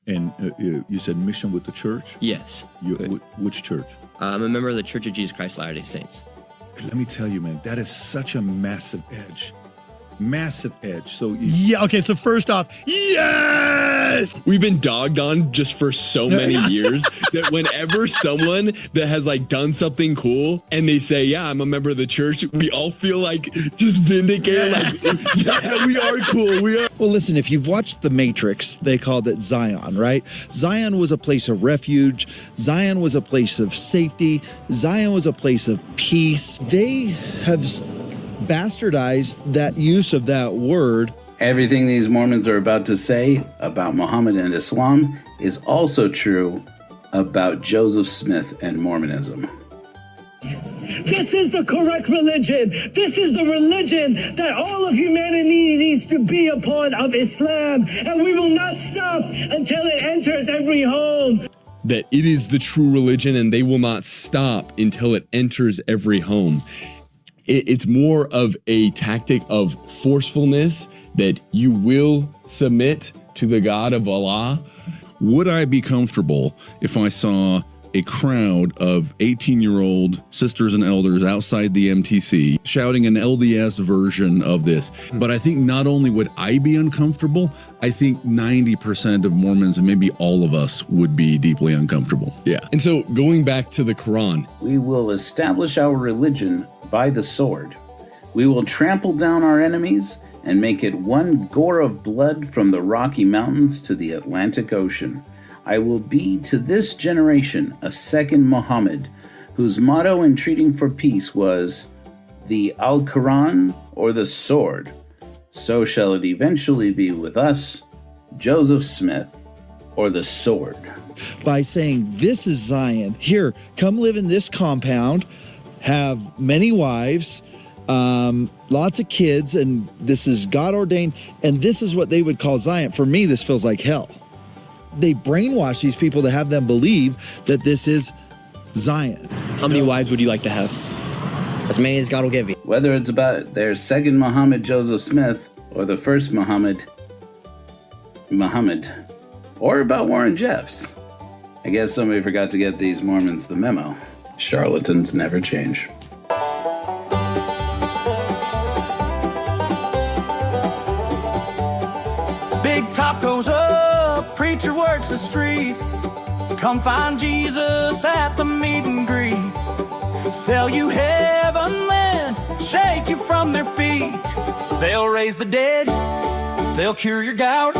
And you said mission with the church? Yes. Which church? I'm a member of the Church of Jesus Christ Latter-day Saints. Let me tell you, man, that is such a massive edge. Massive edge. So yeah, okay, so first off, yes! We've been dogged on just for so many years that whenever someone that has like done something cool and they say, yeah, I'm a member of the church, we all feel like just vindicated, like, yeah, we are cool. We are. Well, listen, if you've watched The Matrix, they called it Zion, right? Zion was a place of refuge. Zion was a place of safety. Zion was a place of peace. They have bastardized that use of that word. Everything these Mormons are about to say about Muhammad and Islam is also true about Joseph Smith and Mormonism. This is the correct religion. This is the religion that all of humanity needs to be a part of, Islam. And we will not stop until it enters every home. That it is the true religion and they will not stop until it enters every home. It's more of a tactic of forcefulness that you will submit to the God of Allah. Would I be comfortable if I saw a crowd of 18-year-old sisters and elders outside the MTC shouting an LDS version of this? But I think not only would I be uncomfortable, I think 90% of Mormons and maybe all of us would be deeply uncomfortable. Yeah. And so going back to the Quran, we will establish our religion by the sword. We will trample down our enemies and make it one gore of blood from the Rocky Mountains to the Atlantic Ocean. I will be to this generation a second Muhammad, whose motto in treating for peace was the Al-Quran or the sword. So shall it eventually be with us, Joseph Smith, or the sword. By saying, this is Zion. Here, come live in this compound, have many wives, lots of kids, and this is God ordained, and this is what they would call Zion. For me, this feels like hell. They brainwash these people to have them believe that this is Zion. How many wives would you like to have? As many as God will give you. Whether it's about their second Muhammad, Joseph Smith, or the first Muhammad, or about Warren Jeffs. I guess somebody forgot to get these Mormons the memo. Charlatans never change. Big top goes up, preacher works the street. Come find Jesus at the meet and greet. Sell you heaven, then shake you from their feet. They'll raise the dead, they'll cure your gout.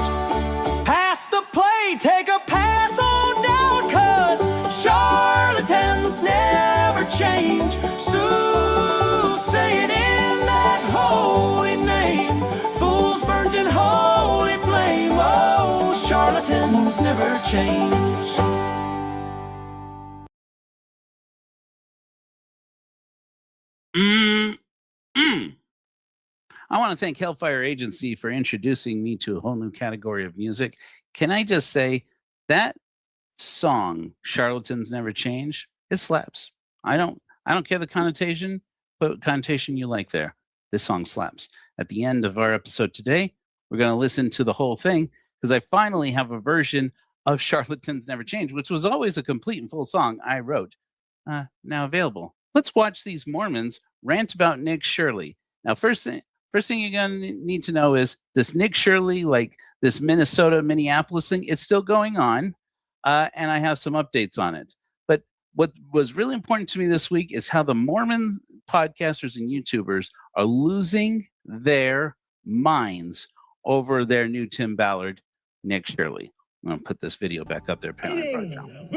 Pass the plate, take a pass on down, 'cause charlatans never change. Soothsaying in that holy name, fools burnt in holy flame. Oh, charlatans never change. I want to thank Hellfire Agency for introducing me to a whole new category of music. Can I just say that song, Charlatans Never Change, it slaps. I don't care the connotation, but what connotation you like there. This song slaps. At the end of our episode today, we're going to listen to the whole thing because I finally have a version of Charlatans Never Change, which was always a complete and full song I wrote, now available. Let's watch these Mormons rant about Nick Shirley. Now, first thing you're going to need to know is this Nick Shirley, like this Minnesota-Minneapolis thing, it's still going on, and I have some updates on it. But what was really important to me this week is how the Mormon podcasters and YouTubers are losing their minds over their new Tim Ballard, Nick Shirley. I'm going to put this video back up there. We're done.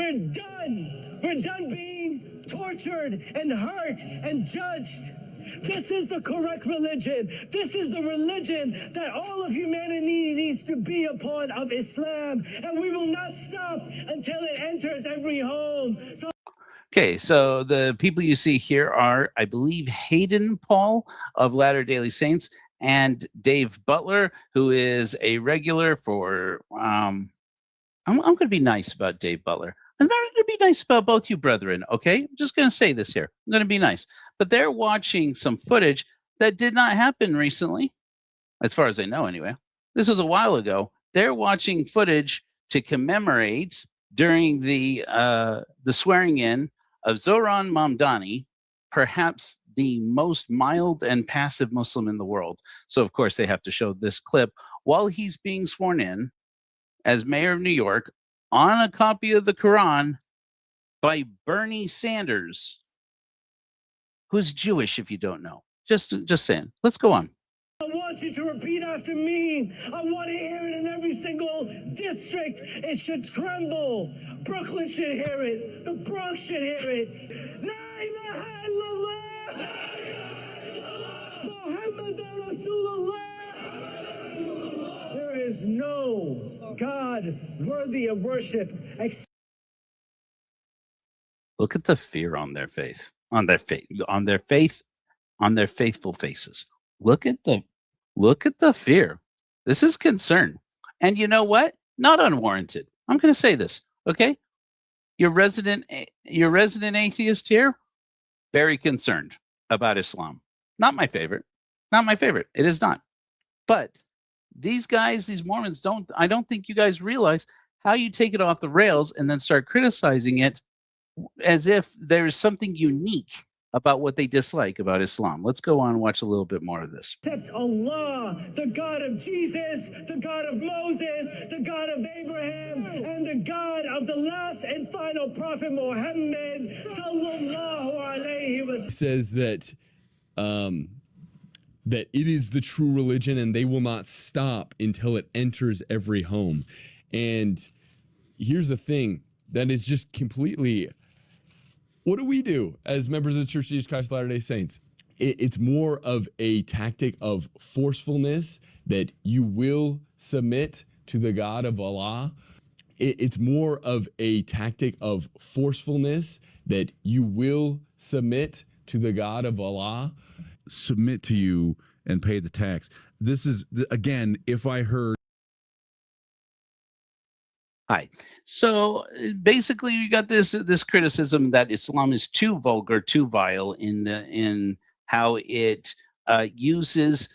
We're done being tortured and hurt and judged. This is the correct religion. This is the religion that all of humanity needs to be a part of, Islam. And we will not stop until it enters every home. Okay, so the people you see here are, I believe, Hayden Paul of Latter-day Saints and Dave Butler, who is a regular for, I'm going to be nice about Dave Butler. I'm not going to be nice about both you brethren, okay? I'm just going to say this here. I'm going to be nice. But they're watching some footage that did not happen recently, as far as I know anyway. This was a while ago. They're watching footage to commemorate during the swearing in of Zohran Mamdani, perhaps the most mild and passive Muslim in the world. So, of course, they have to show this clip while he's being sworn in as mayor of New York on a copy of the Quran by Bernie Sanders, who's Jewish, if you don't know. Just saying. Let's go on. I want you to repeat after me. I want to hear it in every single district. It should tremble. Brooklyn should hear it. The Bronx should hear it. La ilaha illallah. Muhammadan Rasulullah. There is no God worthy of worship except. Look at the fear on their face, on their faithful faces. Look at the fear. This is concern. And you know what? Not unwarranted. I'm going to say this, okay? Your resident atheist here, very concerned about Islam. Not my favorite. Not my favorite. It is not. But these guys, these Mormons, I don't think you guys realize how you take it off the rails and then start criticizing it as if there is something unique about what they dislike about Islam. Let's go on and watch a little bit more of this. Except Allah, the God of Jesus, the God of Moses, the God of Abraham, and the God of the last and final prophet Muhammad sallallahu alaihi wasallam. Says that that it is the true religion and they will not stop until it enters every home. And here's the thing that is just completely, what do we do as members of the Church of Jesus Christ of Latter-day Saints? It's more of a tactic of forcefulness that you will submit to the God of Allah. It's more of a tactic of forcefulness that you will submit to the God of Allah. Submit to you and pay the tax. This is, again, if I heard. Hi. So basically, you got this criticism that Islam is too vulgar, too vile in how it uses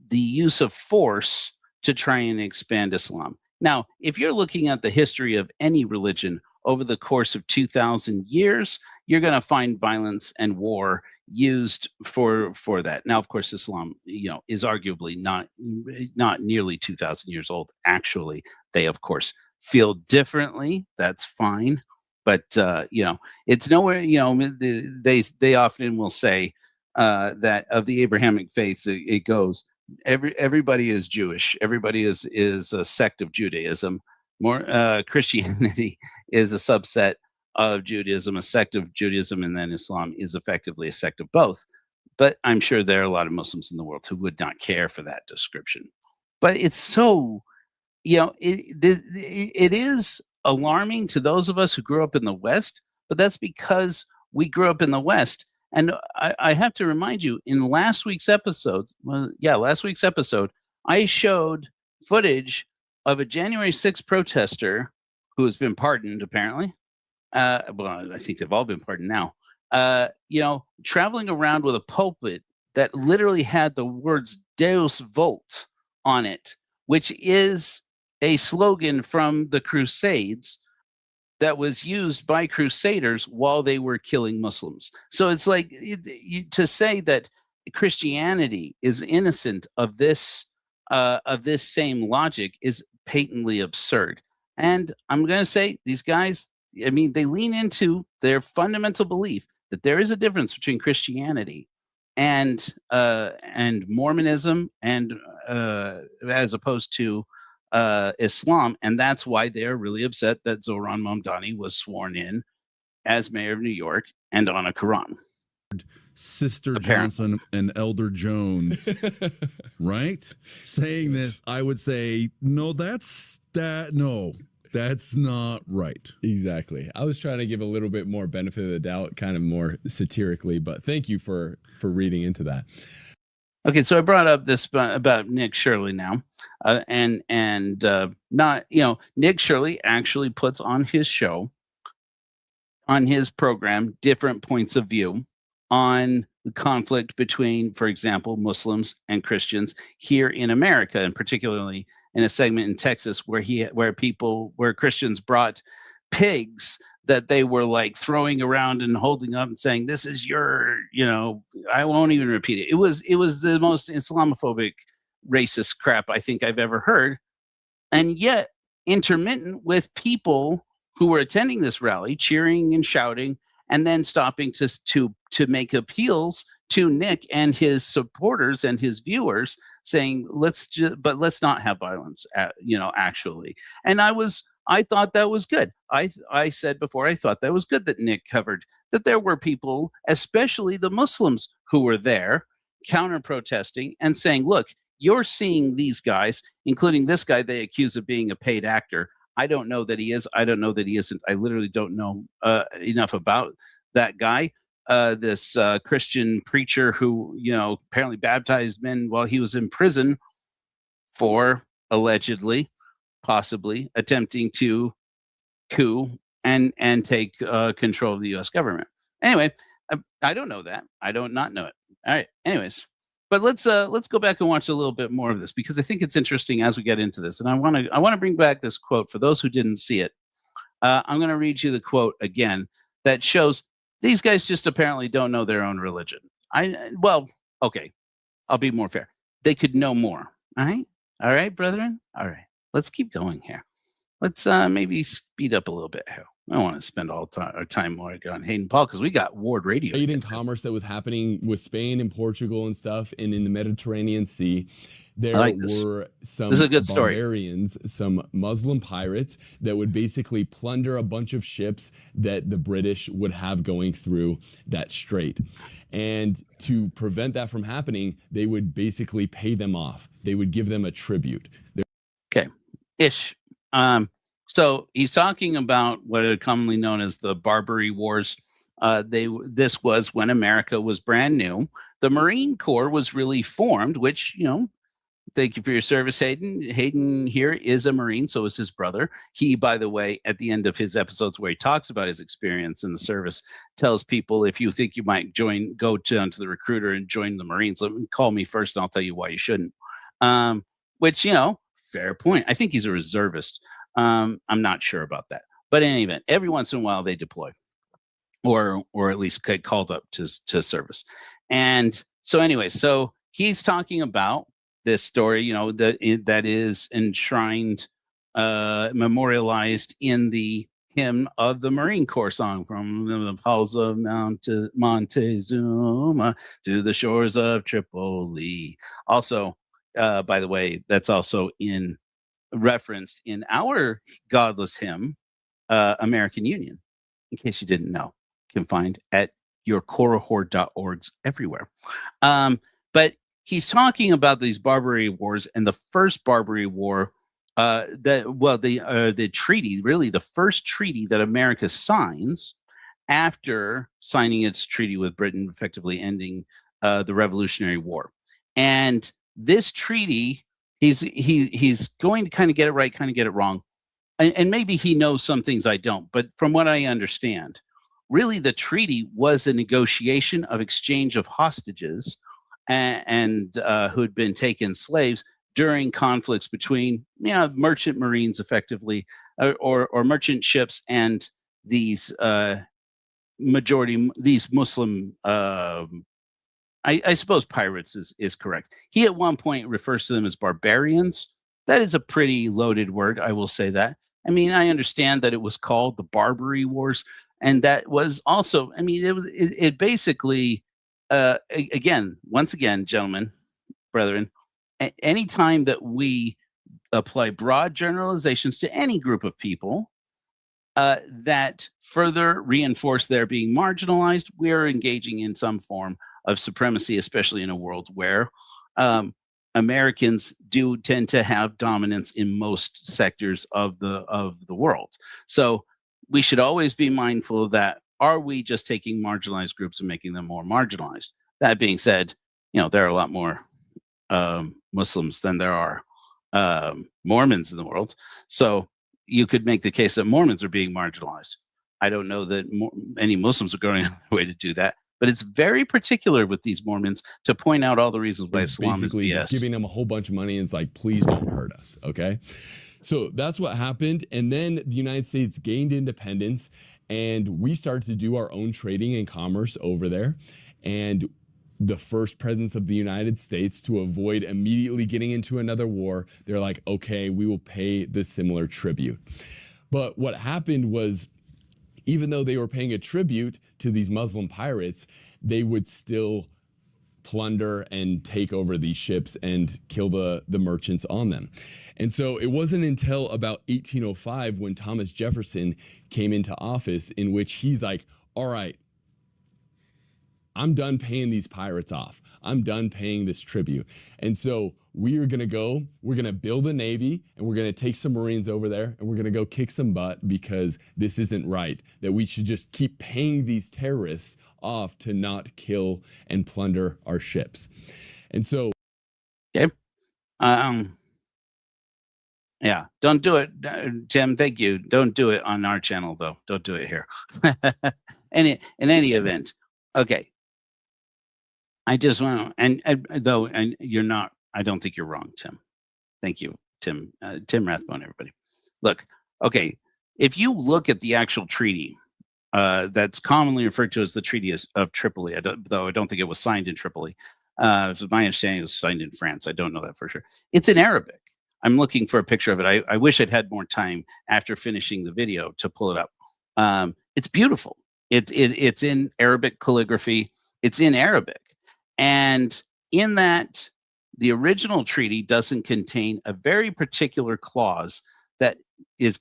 the use of force to try and expand Islam. Now, if you're looking at the history of any religion over the course of 2,000 years, you're going to find violence and war used for that. Now, of course, Islam, is arguably not nearly 2,000 years old. Actually, they, of course, feel differently. That's fine, but it's nowhere. They often will say that of the Abrahamic faiths, it goes. Everybody is Jewish. Everybody is a sect of Judaism. More Christianity is a subset of Judaism, a sect of Judaism, and then Islam is effectively a sect of both. But I'm sure there are a lot of Muslims in the world who would not care for that description. But it's so, it is alarming to those of us who grew up in the West, but that's because we grew up in the West. And I have to remind you, in last week's episode, I showed footage of a January 6th protester who has been pardoned, apparently. Well, I think they've all been pardoned now. Traveling around with a pulpit that literally had the words Deus Vult on it, which is a slogan from the Crusades that was used by crusaders while they were killing Muslims. So it's like to say that Christianity is innocent of this same logic is patently absurd. And I'm going to say these guys, they lean into their fundamental belief that there is a difference between Christianity and Mormonism and as opposed to Islam, and that's why they're really upset that Zohran Mamdani was sworn in as mayor of New York and on a Quran. Sister Apparently. Johnson and Elder Jones, right? Saying this, I would say, no, that's not right. Exactly. I was trying to give a little bit more benefit of the doubt, kind of more satirically, but thank you for reading into that. Okay, so I brought up this about Nick Shirley now, and Nick Shirley actually puts on his show, on his program, different points of view on the conflict between, for example, Muslims and Christians here in America, and particularly in a segment in Texas where Christians brought pigs that they were like throwing around and holding up and saying, "This is your," I won't even repeat it. It was the most Islamophobic, racist crap I think I've ever heard. And yet, intermittent with people who were attending this rally, cheering and shouting, and then stopping to make appeals to Nick and his supporters and his viewers, saying, let's not have violence, actually. And I thought that was good. I said before, I thought that was good that Nick covered that there were people, especially the Muslims, who were there counter protesting and saying, look, you're seeing these guys, including this guy they accuse of being a paid actor. I don't know that he is. I don't know that he isn't. I literally don't know enough about that guy. This Christian preacher who, apparently baptized men while he was in prison for allegedly, possibly attempting to coup and take control of the U.S. government. Anyway, I don't know that. I don't not know it. All right. Anyways, but let's go back and watch a little bit more of this, because I think it's interesting as we get into this. And I want to bring back this quote for those who didn't see it. I'm going to read you the quote again that shows these guys just apparently don't know their own religion. Okay, I'll be more fair. They could know more. All right, brethren. All right, let's keep going here. Let's maybe speed up a little bit here. I don't want to spend all our time more on Hayden Paul, because we got Ward Radio. Trade and commerce that was happening with Spain and Portugal and stuff, and in the Mediterranean Sea. There were some barbarians, some Muslim pirates that would basically plunder a bunch of ships that the British would have going through that strait. And to prevent that from happening, they would basically pay them off. They would give them a tribute. Ish. So he's talking about what are commonly known as the Barbary Wars. This was when America was brand new. The Marine Corps was really formed, which, thank you for your service, Hayden. Hayden here is a Marine, so is his brother. He, by the way, at the end of his episodes where he talks about his experience in the service, tells people, if you think you might go down to the recruiter and join the Marines, call me first and I'll tell you why you shouldn't. Which, fair point. I think he's a reservist. I'm not sure about that. But in any event, every once in a while they deploy or at least get called up to service. And so anyway, so he's talking about this story, that is enshrined, memorialized in the hymn of the Marine Corps song, from the halls of Montezuma to the shores of Tripoli. Also, by the way, that's also referenced in our godless hymn, American Union, in case you didn't know. You can find at yourcorahor.orgs everywhere. But he's talking about these Barbary Wars, and the first Barbary War, the treaty, really the first treaty that America signs after signing its treaty with Britain, effectively ending the Revolutionary War. And this treaty, he's going to kind of get it right, kind of get it wrong. And maybe he knows some things I don't, but from what I understand, really the treaty was a negotiation of exchange of hostages and who had been taken slaves during conflicts between merchant marines, effectively, or merchant ships, and these Muslim, I suppose pirates is correct. He at one point refers to them as barbarians. That is a pretty loaded word, I will say that. I mean, I understand that it was called the Barbary Wars, and that was also, it basically, once again, gentlemen, brethren, any time that we apply broad generalizations to any group of people that further reinforce their being marginalized, we are engaging in some form of supremacy, especially in a world where Americans do tend to have dominance in most sectors of the world. So we should always be mindful of that. Are we just taking marginalized groups and making them more marginalized? That being said, there are a lot more Muslims than there are Mormons in the world. So you could make the case that Mormons are being marginalized. I don't know that any Muslims are going on their way to do that, but it's very particular with these Mormons to point out all the reasons why It's Islam is basically BS. just giving them a whole bunch of money and it's like, please don't hurt us. Okay. So that's what happened. And then the United States gained independence and we started to do our own trading and commerce over there. And the first presence of the United States, to avoid immediately getting into another war, they're like, okay, we will pay the similar tribute. But what happened was, even though they were paying a tribute to these Muslim pirates, they would still plunder and take over these ships and kill the merchants on them. And so it wasn't until about 1805 when Thomas Jefferson came into office in which he's like, all right, I'm done paying these pirates off. I'm done paying this tribute. And so we're going to build a navy and we're going to take some Marines over there and we're going to go kick some butt because this isn't right, that we should just keep paying these terrorists off to not kill and plunder our ships. And so. Okay. Yeah, don't do it, Tim. Thank you. Don't do it on our channel, though. Don't do it here. In any event, okay. I just want to, and you're not. I don't think you're wrong, Tim. Thank you, Tim. Tim Rathbone, everybody. Look, okay. If you look at the actual treaty, that's commonly referred to as the Treaty of Tripoli, though I don't think it was signed in Tripoli. My understanding it was signed in France. I don't know that for sure. It's in Arabic. I'm looking for a picture of it. I wish I'd had more time after finishing the video to pull it up. It's beautiful. It's in Arabic calligraphy. It's in Arabic. And in that, the original treaty doesn't contain a very particular clause that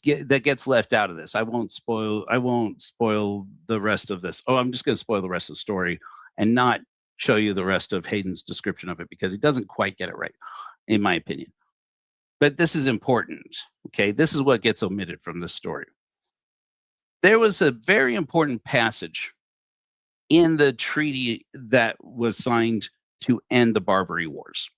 gets left out of this. I won't spoil the rest of this. Oh, I'm just going to spoil the rest of the story and not show you the rest of Hayden's description of it because he doesn't quite get it right, in my opinion. But this is important. Okay, this is what gets omitted from this story. There was a very important passage in the treaty that was signed to end the Barbary Wars.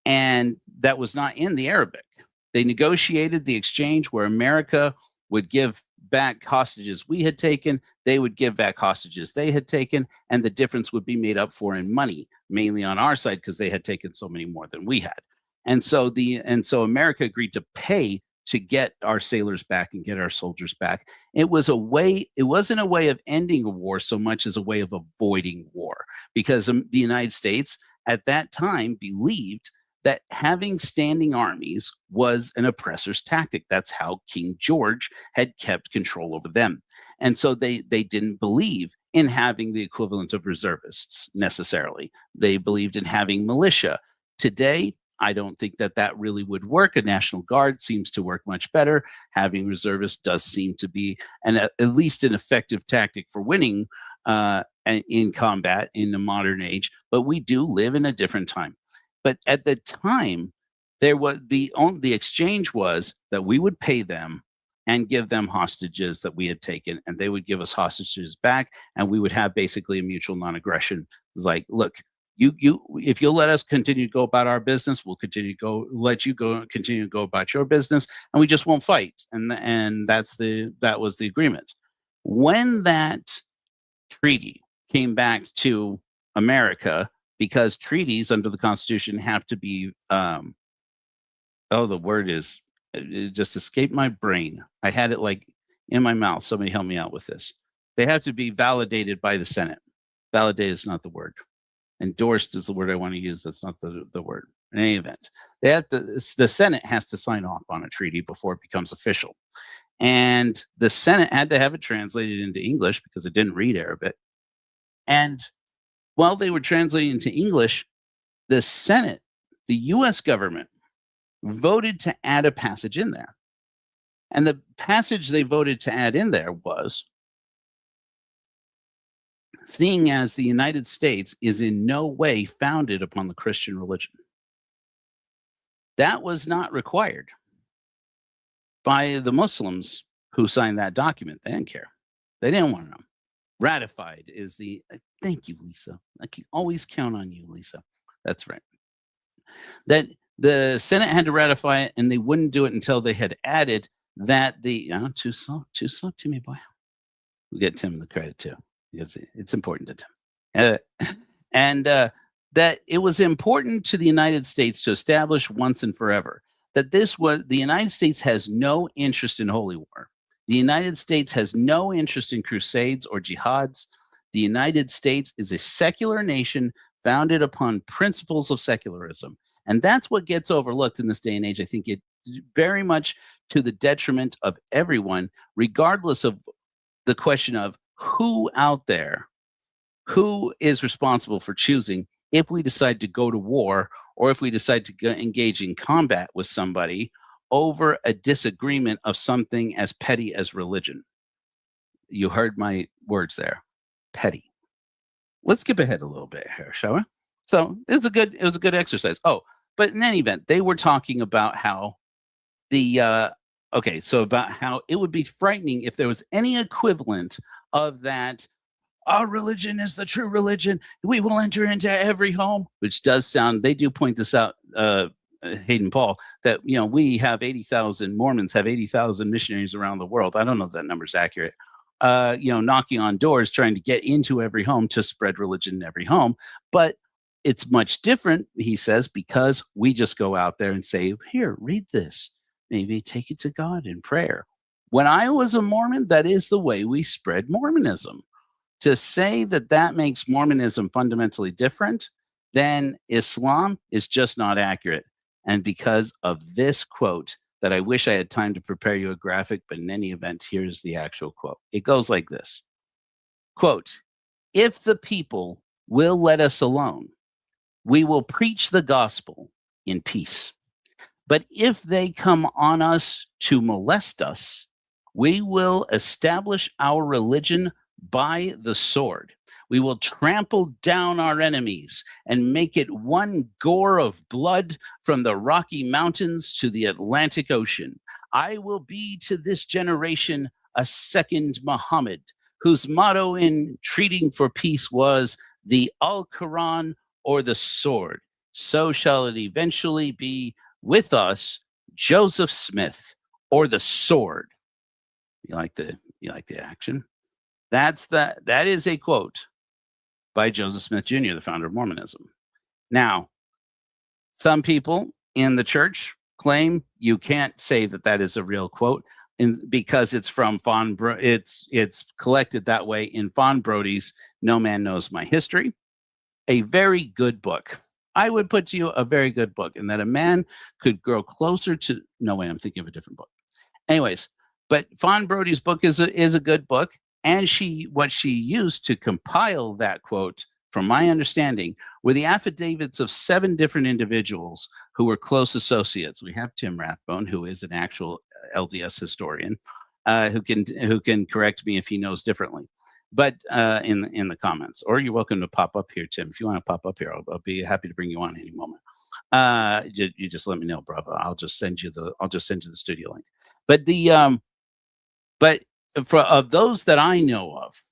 And that was not in the Arabic. They negotiated the exchange where America would give back hostages we had taken, they would give back hostages they had taken, and the difference would be made up for in money, mainly on our side because they had taken so many more than we had. And so America agreed to pay to get our sailors back and get our soldiers back. It wasn't a way of ending a war so much as a way of avoiding war, because the United States at that time believed that having standing armies was an oppressor's tactic. That's how King George had kept control over them. And so they didn't believe in having the equivalent of reservists necessarily. They believed in having militia. Today, I don't think that really would work. A National Guard seems to work much better. Having reservists does seem to be at least an effective tactic for winning in combat in the modern age. But we do live in a different time. But at the time, there was the exchange was that we would pay them and give them hostages that we had taken, and they would give us hostages back, and we would have basically a mutual non-aggression. Like, look, you if you'll let us continue to go about our business, we'll continue to continue to go about your business, and we just won't fight. And that was the agreement. When that treaty came back to America, because treaties under the Constitution have to be the word is it just escaped my brain. I had it like in my mouth. Somebody help me out with this. They have to be validated by the Senate. Validated is not the word. Endorsed is the word I want to use. That's not the word. In any event, the Senate has to sign off on a treaty before it becomes official. And the Senate had to have it translated into English because it didn't read Arabic. And while they were translating into English, the Senate, the U.S. government, voted to add a passage in there. And the passage they voted to add in there was, seeing as the United States is in no way founded upon the Christian religion. That was not required by the Muslims who signed that document. They didn't care. They didn't want to know. Ratified is the, thank you, Lisa. I can always count on you, Lisa. That's right. That the Senate had to ratify it, and they wouldn't do it until they had added that too slow to me, boy. We get Tim the credit too. It's important to Tim. and that it was important to the United States to establish once and forever that the United States has no interest in holy war. The United States has no interest in crusades or jihads. The United States is a secular nation founded upon principles of secularism. And that's what gets overlooked in this day and age. I think it very much to the detriment of everyone, regardless of the question of who out there, who is responsible for choosing if we decide to go to war or if we decide to engage in combat with somebody over a disagreement of something as petty as religion. You heard my words there. Petty. Let's skip ahead a little bit here, shall we? So it was a good exercise. Oh, but in any event, they were talking about how about how it would be frightening if there was any equivalent of that. Our religion is the true religion. We will enter into every home, which does sound. They do point this out, Hayden Paul, that we have 80,000 Mormons, have 80,000 missionaries around the world. I don't know if that number's accurate. Knocking on doors, trying to get into every home to spread religion in every home. But it's much different, he says, because we just go out there and say, here, read this. Maybe take it to God in prayer. When I was a Mormon, that is the way we spread Mormonism. To say that makes Mormonism fundamentally different than Islam is just not accurate. And because of this quote, that I wish I had time to prepare you a graphic, but in any event, here's the actual quote. It goes like this. Quote, if the people will let us alone, we will preach the gospel in peace. But if they come on us to molest us, we will establish our religion by the sword. We will trample down our enemies and make it one gore of blood from the Rocky Mountains to the Atlantic Ocean. I will be to this generation a second Muhammad, whose motto in treating for peace was the Al-Quran or the sword. So shall it eventually be with us, Joseph Smith, or the sword. You like the action? That is a quote by Joseph Smith Jr., the founder of Mormonism. Now, some people in the church claim you can't say that is a real quote because it's from it's collected that way in Fawn Brody's No Man Knows My History, a very good book. I would put to you a very good book, and that a man could grow closer to. No way, I'm thinking of a different book. Anyways, but Fawn Brody's book is a good book. And what she used to compile that quote, from my understanding, were the affidavits of 7 different individuals who were close associates. We have Tim Rathbone, who is an actual LDS historian, who can correct me if he knows differently. But in the comments, or you're welcome to pop up here, Tim. If you want to pop up here, I'll be happy to bring you on any moment. You just let me know, brother. I'll just send you the studio link. But of those that I know of,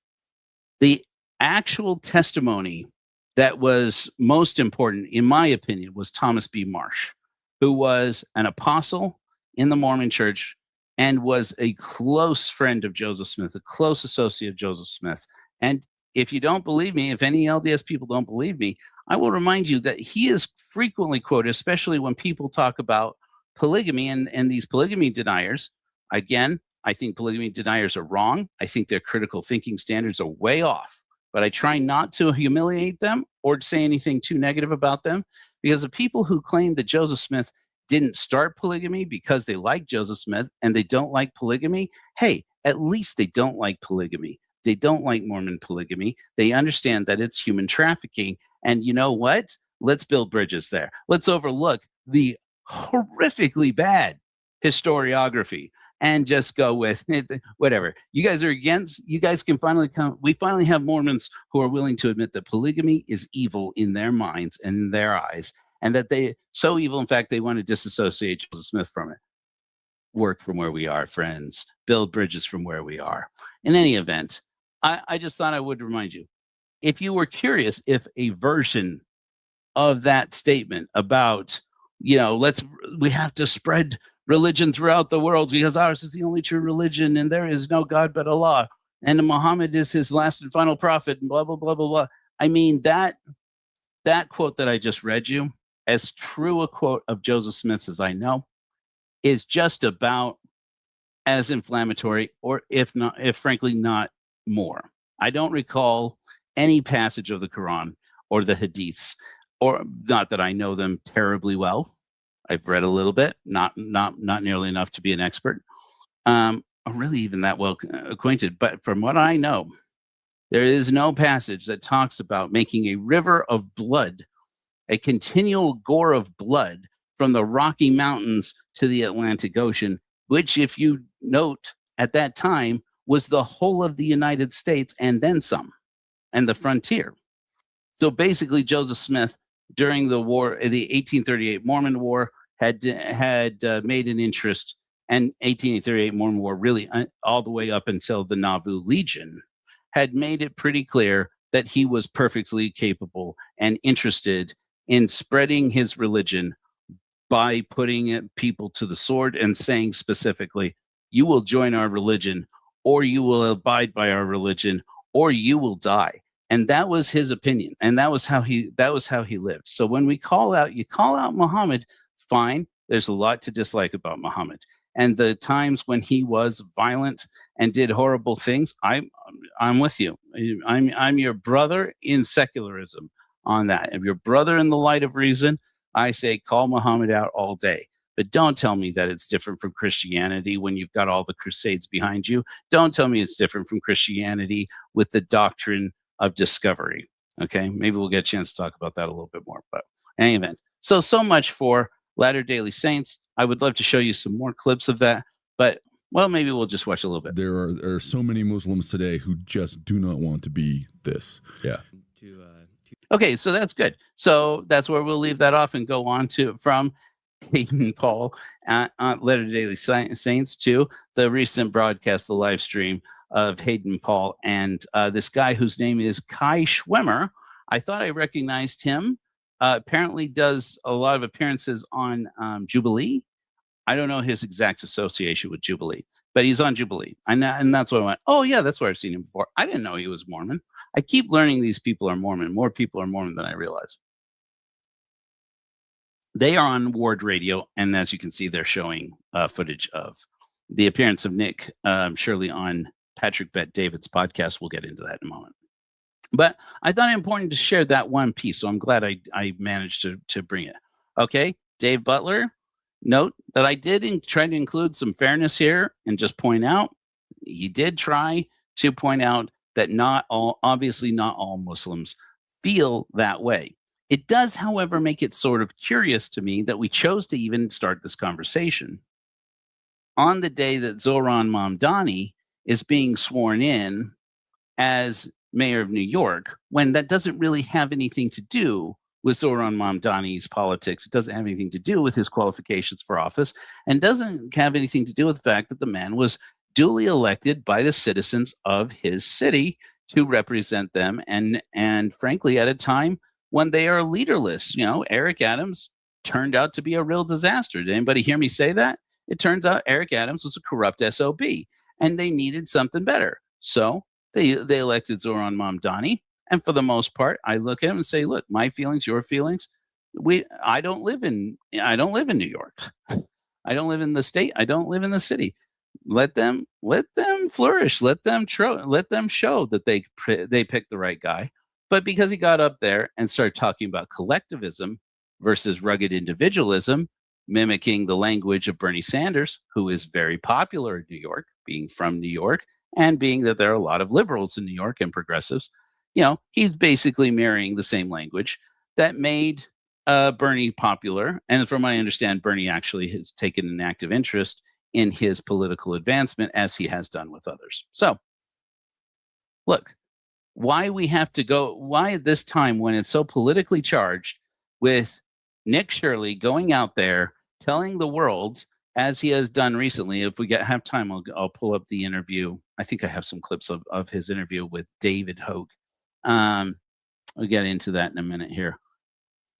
the actual testimony that was most important, in my opinion, was Thomas B. Marsh, who was an apostle in the Mormon Church and was a close friend of Joseph Smith, a close associate of Joseph Smith. And if you don't believe me, if any LDS people don't believe me, I will remind you that he is frequently quoted, especially when people talk about polygamy and these polygamy deniers. Again, I think polygamy deniers are wrong. I think their critical thinking standards are way off, but I try not to humiliate them or to say anything too negative about them, because the people who claim that Joseph Smith didn't start polygamy because they like Joseph Smith and they don't like polygamy, hey, at least they don't like polygamy. They don't like Mormon polygamy. They understand that it's human trafficking. And you know what? Let's build bridges there. Let's overlook the horrifically bad historiography and just go with whatever. You guys are against, you guys can finally come. We finally have Mormons who are willing to admit that polygamy is evil in their minds and in their eyes, and that they so evil, in fact, they want to disassociate Joseph Smith from it. Work from where we are, friends. Build bridges from where we are. In any event, I just thought I would remind you, if you were curious if a version of that statement about, we have to spread religion throughout the world because ours is the only true religion and there is no God but Allah and Muhammad is his last and final prophet and blah, blah, blah, blah, blah. I mean, that quote that I just read you, as true a quote of Joseph Smith's as I know, is just about as inflammatory, or if frankly not more. I don't recall any passage of the Quran or the Hadiths, or not that I know them terribly well. I've read a little bit, not nearly enough to be an expert, or really even that well acquainted. But from what I know, there is no passage that talks about making a river of blood, a continual gore of blood from the Rocky Mountains to the Atlantic Ocean, which, if you note, at that time was the whole of the United States and then some, and the frontier. So basically, Joseph Smith, during the war, the 1838 Mormon War, had made an interest, and 1838 Mormon War really all the way up until the Nauvoo Legion had made it pretty clear that he was perfectly capable and interested in spreading his religion by putting people to the sword and saying specifically, you will join our religion, or you will abide by our religion, or you will die. And that was his opinion, and that was how he lived. So when you call out Muhammad, fine. There's a lot to dislike about Muhammad, and the times when he was violent and did horrible things, I'm with you. I'm your brother in secularism on that. I'm your brother in the light of reason. I say call Muhammad out all day. But don't tell me that it's different from Christianity when you've got all the Crusades behind you. Don't tell me it's different from Christianity with the doctrine of discovery. Okay, maybe we'll get a chance to talk about that a little bit more. But in any event, so much for Latter-day Saints. I would love to show you some more clips of that, but well, maybe we'll just watch a little bit. There are so many Muslims today who just do not want to be this. Yeah. Okay, so that's good. So that's where we'll leave that off and go on to from Hayden Paul at Latter-day Saints to the recent broadcast, the live stream of Hayden Paul and this guy whose name is Kai Schwimmer. I thought I recognized him. Apparently does a lot of appearances on Jubilee. I don't know his exact association with Jubilee, but he's on Jubilee. And that's why I went, oh, yeah, that's where I've seen him before. I didn't know he was Mormon. I keep learning these people are Mormon. More people are Mormon than I realize. They are on Ward Radio, and as you can see, they're showing footage of the appearance of Nick Shirley on Patrick Bet David's podcast. We'll get into that in a moment. But I thought it important to share that one piece, so I'm glad I managed to bring it. Okay, Dave Butler, note that I did try to include some fairness here and just point out, he did try to point out that obviously not all Muslims feel that way. It does, however, make it sort of curious to me that we chose to even start this conversation on the day that Zohran Mamdani is being sworn in as mayor of New York, when that doesn't really have anything to do with Zohran Mamdani's politics. It doesn't have anything to do with his qualifications for office, and doesn't have anything to do with the fact that the man was duly elected by the citizens of his city to represent them, and frankly, at a time when they are leaderless. You know, Eric Adams turned out to be a real disaster. Did anybody hear me say that? It turns out Eric Adams was a corrupt SOB, and they needed something better. So they elected Zohran Mamdani, and for the most part, I look at him and say, "Look, my feelings, your feelings. I don't live in New York. I don't live in the state. I don't live in the city. Let them flourish. Let them show that they picked the right guy." But because he got up there and started talking about collectivism versus rugged individualism, mimicking the language of Bernie Sanders, who is very popular in New York, being from New York, and being that there are a lot of liberals in New York and progressives, you know, he's basically mirroring the same language that made Bernie popular. And from what I understand, Bernie actually has taken an active interest in his political advancement, as he has done with others. So, look, why at this time when it's so politically charged, with Nick Shirley going out there telling the world, as he has done recently. If we have time, I'll pull up the interview. I think I have some clips of his interview with David Hogue. We'll get into that in a minute here.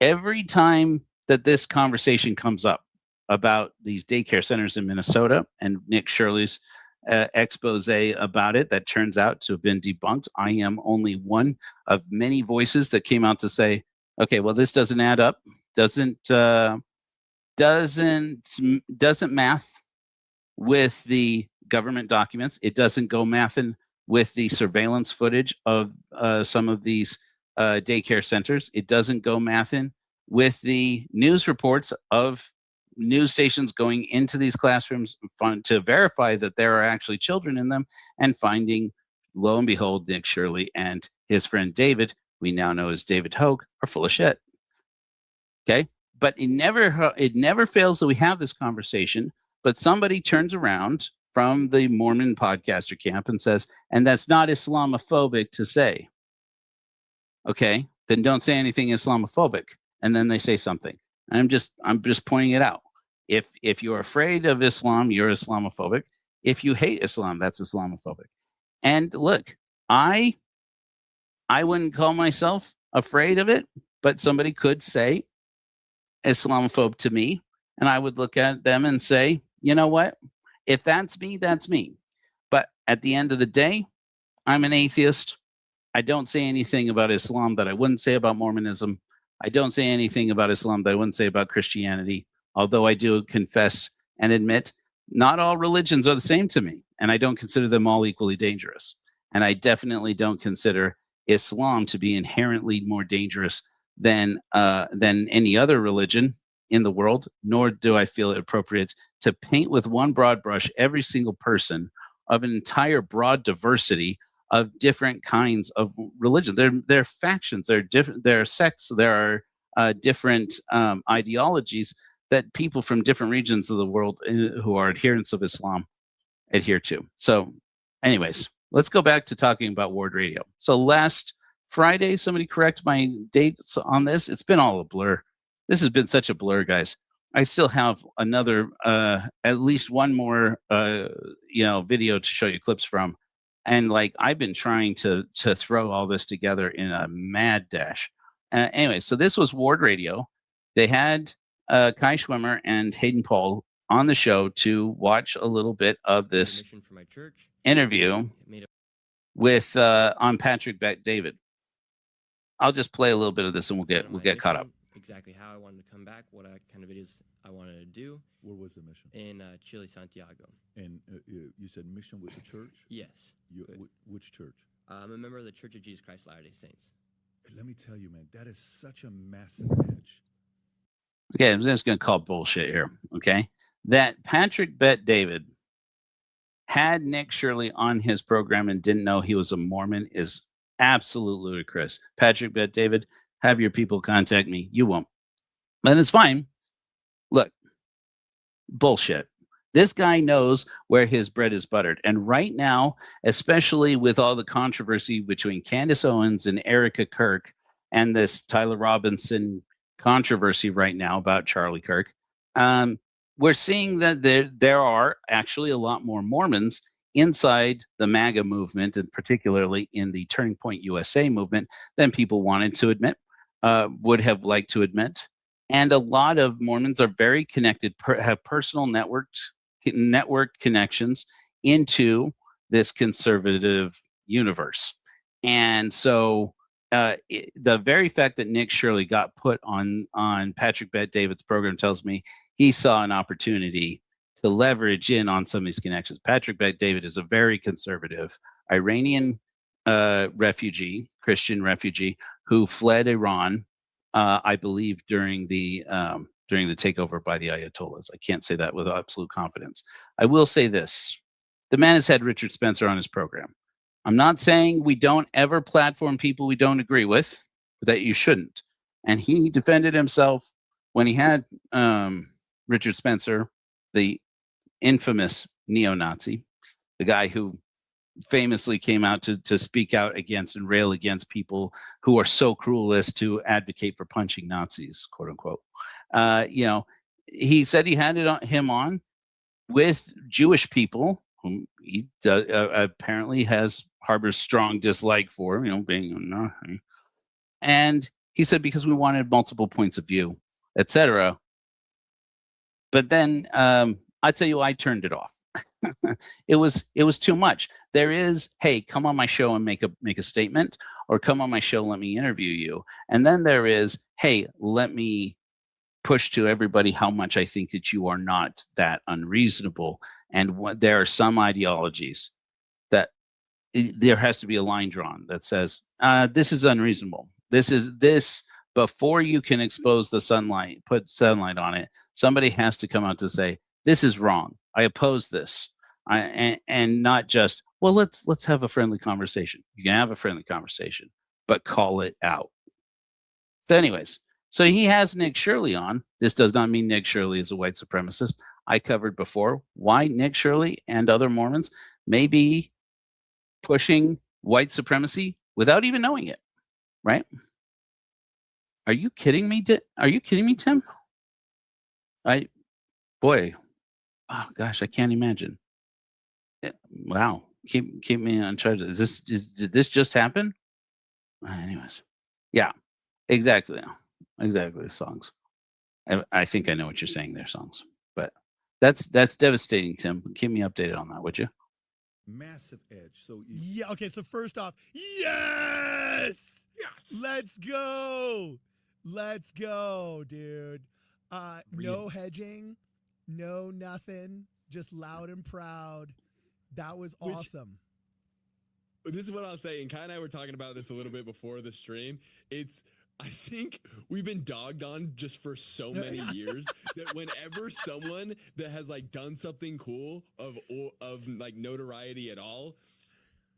Every time that this conversation comes up about these daycare centers in Minnesota and Nick Shirley's expose about it that turns out to have been debunked. I am only one of many voices that came out to say, okay, well, this doesn't add up, doesn't math with the government documents. It doesn't go mathing with the surveillance footage of some of these daycare centers. It doesn't go mathing with the news reports of news stations going into these classrooms to verify that there are actually children in them, and finding, lo and behold, Nick Shirley and his friend David, we now know as David Hogue, are full of shit. Okay, but it never fails that we have this conversation, but somebody turns around from the Mormon podcaster camp and says, and that's not Islamophobic to say. Okay, then don't say anything Islamophobic. And then they say something. And I'm just pointing it out. If you're afraid of Islam, you're Islamophobic. If you hate Islam, that's Islamophobic. And look, I wouldn't call myself afraid of it, but somebody could say Islamophobe to me, and I would look at them and say, you know what? If that's me, that's me. But at the end of the day, I'm an atheist. I don't say anything about Islam that I wouldn't say about Mormonism. I don't say anything about Islam that I wouldn't say about Christianity, although I do confess and admit not all religions are the same to me, and I don't consider them all equally dangerous. And I definitely don't consider Islam to be inherently more dangerous than any other religion in the world, nor do I feel it appropriate to paint with one broad brush every single person of an entire broad diversity of different kinds of religion. They're factions, they're different, there are sects, there are different ideologies that people from different regions of the world who are adherents of Islam adhere to. So anyways, let's go back to talking about Ward Radio. So last Friday, somebody correct my dates on this. It's been all a blur. This has been such a blur, guys. I still have another, at least one more, video to show you clips from. And like, I've been trying to throw all this together in a mad dash. Anyway, so this was Ward Radio. They had Kai Schwimmer and Hayden Paul on the show to watch a little bit of this interview with on Patrick Bet David. I'll just play a little bit of this and we'll get caught up. Exactly how I wanted to come back, what kind of videos I wanted to do. Where was the mission? In Chile, Santiago. And you said mission with the church? Yes. Which church? I'm a member of the Church of Jesus Christ Latter-day Saints. Let me tell you, man, that is such a massive edge. Okay, I'm just going to call bullshit here, okay? That Patrick Bet David had Nick Shirley on his program and didn't know he was a Mormon is absolutely ludicrous. Patrick Bet David, have your people contact me. You won't. And it's fine. Look, bullshit. This guy knows where his bread is buttered. And right now, especially with all the controversy between Candace Owens and Erica Kirk and this Tyler Robinson controversy right now about Charlie Kirk, we're seeing that there are actually a lot more Mormons inside the MAGA movement, and particularly in the Turning Point USA movement, than people wanted to admit, would have liked to admit. And a lot of Mormons are very connected, have personal network connections into this conservative universe. And so the very fact that Nick Shirley got put on Patrick Bet David's program tells me he saw an opportunity to leverage in on some of these connections. Patrick Bet David is a very conservative Iranian refugee, Christian refugee, who fled Iran, I believe, during the takeover by the Ayatollahs. I can't say that with absolute confidence. I will say this. The man has had Richard Spencer on his program. I'm not saying we don't ever platform people we don't agree with, but that you shouldn't. And he defended himself when he had Richard Spencer, the infamous neo-Nazi, the guy who famously came out to speak out against and rail against people who are so cruel as to advocate for punching Nazis, quote unquote. He said he had him on with Jewish people whom he apparently harbors strong dislike for, being a Nazi. And he said because we wanted multiple points of view, etc. But then I tell you, I turned it off. it was too much. There is, hey, come on my show and make a statement, or come on my show, let me interview you. And then there is, hey, let me push to everybody how much I think that you are not that unreasonable. And there are some ideologies that there has to be a line drawn that says, this is unreasonable. This before you can expose the sunlight, put sunlight on it, somebody has to come out to say, this is wrong. I oppose this. And not just, well, let's have a friendly conversation. You can have a friendly conversation, but call it out. So anyways, so he has Nick Shirley on. This does not mean Nick Shirley is a white supremacist. I covered before why Nick Shirley and other Mormons may be pushing white supremacy without even knowing it, right? Are you kidding me? Are you kidding me, Tim? Boy, oh gosh, I can't imagine. Wow, keep me on charge. Did this just happen? Anyways, yeah, exactly. Songs. I think I know what you're saying there, songs. But that's devastating, Tim. Keep me updated on that, would you? Massive edge. So yeah. Okay. So first off, yes. Let's go, dude. No hedging, no nothing, just loud and proud. That was awesome. This is what I'll say, and Kai and I were talking about this a little bit before the stream. I think we've been dogged on just for so many years that whenever someone that has like done something cool of like notoriety at all,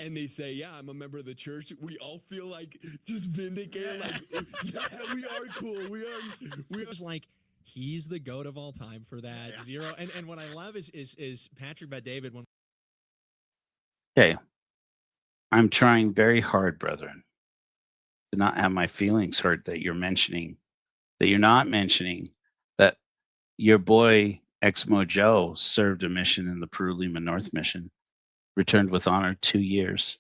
and they say, yeah, I'm a member of the church, we all feel like just vindicated, like, yeah, we are cool. We are just like, he's the GOAT of all time for that. Yeah. Zero. And what I love is Patrick Bet-David. Okay. I'm trying very hard, brethren, to not have my feelings hurt that you're not mentioning that your boy Exmo Joe served a mission in the Peru Lima North mission, returned with honor 2 years.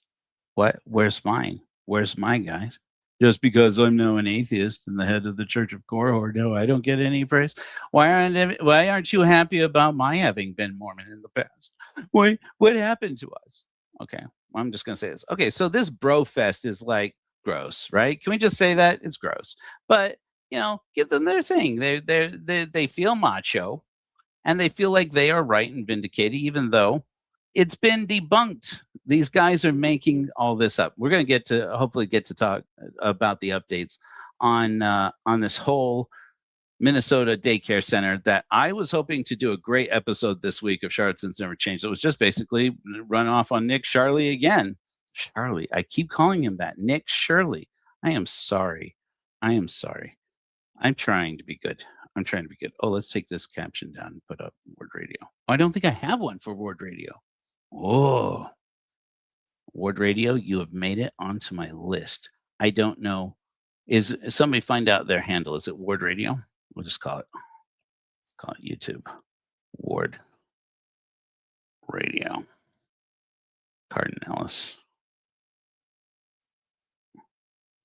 What? Where's mine? Where's my guys? Just because I'm now an atheist and the head of the Church of Korhor, no, I don't get any praise. Why aren't you happy about my having been Mormon in the past? What happened to us? Okay, I'm just gonna say this. Okay, so this bro fest is like gross, right? Can we just say that it's gross? But give them their thing. They feel macho, and they feel like they are right and vindicated, even though it's been debunked. These guys are making all this up. We're going to hopefully get to talk about the updates on this whole Minnesota daycare center that I was hoping to do a great episode this week of Charlatans Never Changed. It was just basically run off on Nick Shirley again. Charlie, I keep calling him that. Nick Shirley. I am sorry. I'm trying to be good. Oh, let's take this caption down and put up Word Radio. I don't think I have one for Word Radio. Oh, Ward Radio, you have made it onto my list. I don't know. Is somebody find out their handle? Is it Ward Radio? We'll just call it. Let's call it YouTube. Ward Radio. Cardinellis.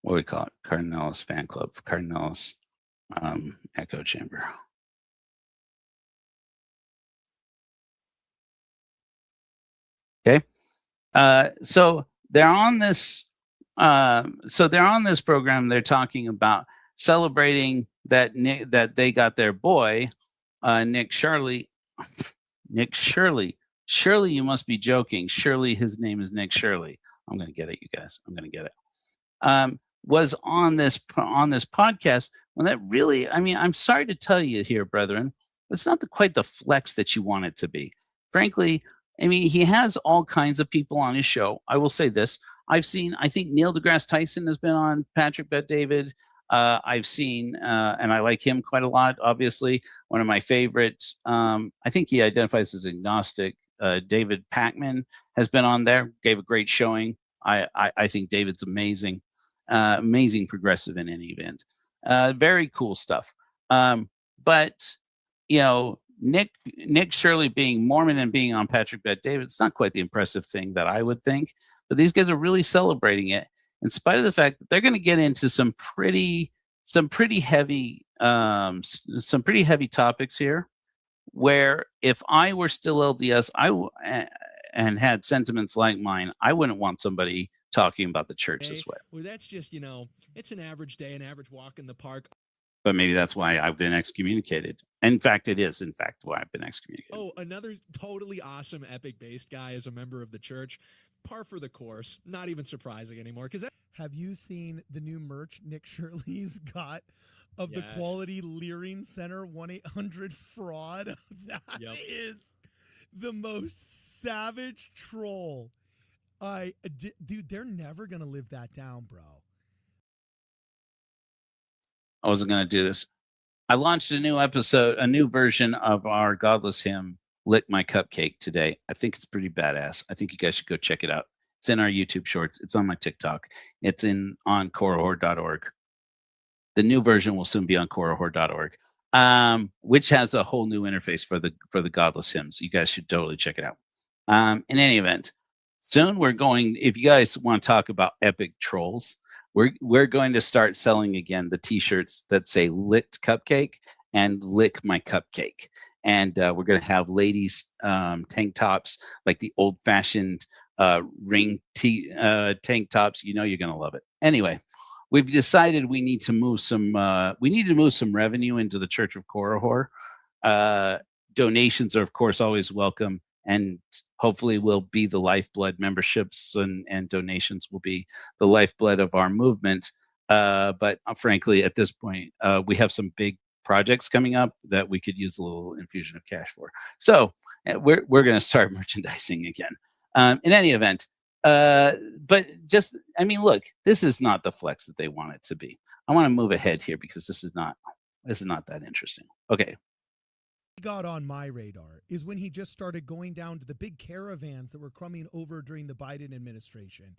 What do we call it? Cardinellis Fan Club. Cardinellis Echo Chamber. Okay. So they're on this. They're on this program. They're talking about celebrating that they got their boy, Nick Shirley. Nick Shirley. Shirley, you must be joking. Shirley, his name is Nick Shirley. I'm going to get it, you guys. I'm going to get it. Was on this podcast when that really, I mean, I'm sorry to tell you here, brethren, it's not quite the flex that you want it to be. Frankly, I mean, he has all kinds of people on his show. I will say this. I think Neil deGrasse Tyson has been on Patrick Bet-David. I've seen, and I like him quite a lot, obviously. One of my favorites, I think he identifies as agnostic. David Pakman has been on there, gave a great showing. I think David's amazing. Amazing progressive in any event. Very cool stuff. But, Nick Shirley being Mormon and being on Patrick Bet-David, it's not quite the impressive thing that I would think. But these guys are really celebrating it, in spite of the fact that they're going to get into some pretty heavy topics here. where if I were still LDS, and had sentiments like mine, I wouldn't want somebody talking about the church this way. Well, that's just, it's an average day, an average walk in the park. But maybe that's why I've been excommunicated. In fact, it is, in fact, why I've been excommunicated. Oh, another totally awesome epic-based guy is a member of the church. Par for the course. Not even surprising anymore. Have you seen the new merch Nick Shirley's got of the Quality Leering Center 1-800-FRAUD? That is the most savage troll. Dude, they're never going to live that down, bro. I wasn't going to do this. I launched a new version of our Godless hymn, Lick My Cupcake, today. I think it's pretty badass. I think you guys should go check it out. It's in our YouTube shorts. It's on my TikTok. It's on korahor.org. The new version will soon be on korahor.org, which has a whole new interface for the Godless hymns. You guys should totally check it out. In any event, soon we're going, if you guys want to talk about epic trolls, we're going to start selling again the t-shirts that say licked cupcake and lick my cupcake. And we're going to have ladies tank tops, like the old fashioned ring tank tops. You're going to love it. Anyway, we've decided we need to move some revenue into the Church of Korahor. Donations are of course always welcome, and hopefully will be the lifeblood. Memberships and donations will be the lifeblood of our movement. But frankly, at this point, we have some big projects coming up that we could use a little infusion of cash for. So we're going to start merchandising again. In any event, but just, look, this is not the flex that they want it to be. I want to move ahead here because this is not that interesting. Okay. Got on my radar is when he just started going down to the big caravans that were coming over during the Biden administration.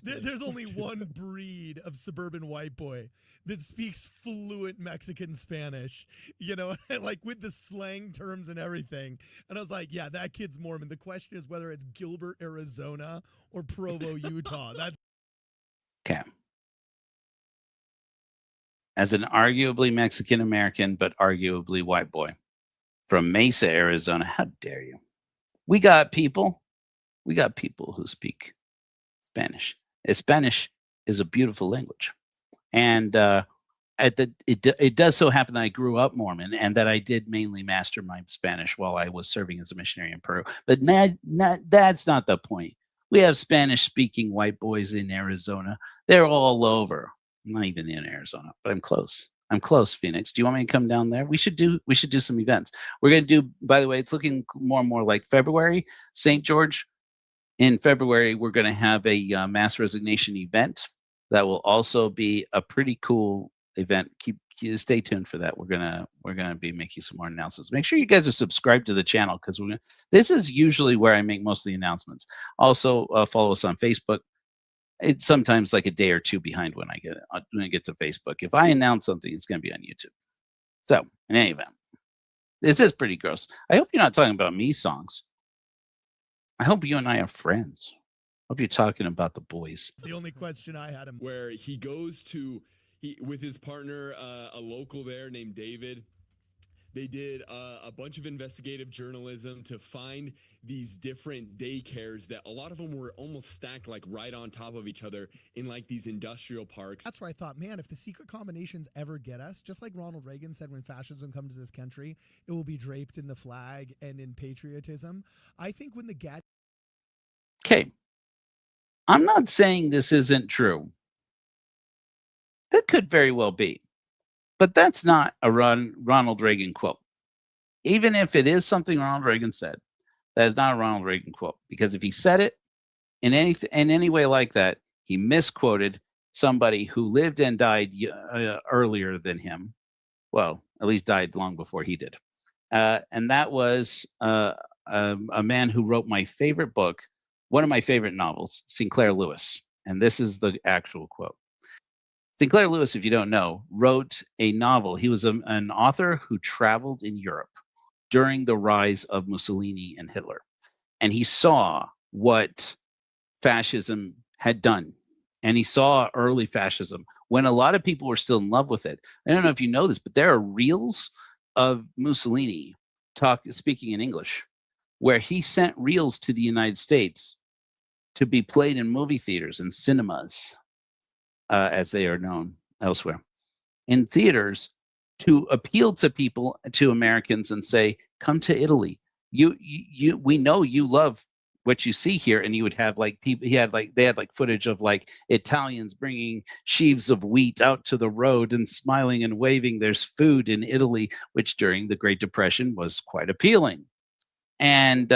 There's only one breed of suburban white boy that speaks fluent Mexican Spanish, like with the slang terms and everything. And I was like, yeah, that kid's Mormon. The question is whether it's Gilbert, Arizona or Provo, Utah. That's okay. As an arguably Mexican American, but arguably white boy from Mesa, Arizona, how dare you? We got people who speak Spanish. Spanish is a beautiful language, and it does so happen that I grew up Mormon and that I did mainly master my Spanish while I was serving as a missionary in Peru. But that's not the point. We have Spanish-speaking white boys in Arizona. They're all over. I'm not even in Arizona, but I'm close. Phoenix. Do you want me to come down there? We should do some events. We're going to do, by the way, it's looking more and more like February. St. George. In February, we're going to have a mass resignation event that will also be a pretty cool event. Stay tuned for that. We're gonna be making some more announcements. Make sure you guys are subscribed to the channel because this is usually where I make most of the announcements. Also, follow us on Facebook. It's sometimes like a day or two behind when I get to Facebook. If I announce something, it's going to be on YouTube. So, in any event, this is pretty gross. I hope you're not talking about me songs. I hope you and I are friends. I hope you're talking about the boys. The only question I had him where he goes to with his partner, a local there named David. They did a bunch of investigative journalism to find these different daycares that a lot of them were almost stacked like right on top of each other in like these industrial parks. That's where I thought, man, if the secret combinations ever get us, just like Ronald Reagan said when fascism comes to this country, it will be draped in the flag and in patriotism. I think when the Okay. I'm not saying this isn't true. That could very well be. But that's not a Ronald Reagan quote. Even if it is something Ronald Reagan said, that is not a Ronald Reagan quote. Because if he said it in any way like that, he misquoted somebody who lived and died earlier than him. Well, at least died long before he did. And that was a man who wrote my favorite book, one of my favorite novels, Sinclair Lewis. And this is the actual quote. Sinclair Lewis, if you don't know, wrote a novel. He was an author who traveled in Europe during the rise of Mussolini and Hitler. And he saw what fascism had done. And he saw early fascism when a lot of people were still in love with it. I don't know if you know this, but there are reels of Mussolini speaking in English, where he sent reels to the United States to be played in movie theaters and cinemas, as they are known elsewhere, in theaters, to appeal to people, to Americans, and say, "Come to Italy. We know you love what you see here." And he would have like people. They had like footage of like Italians bringing sheaves of wheat out to the road and smiling and waving. There's food in Italy, which during the Great Depression was quite appealing. And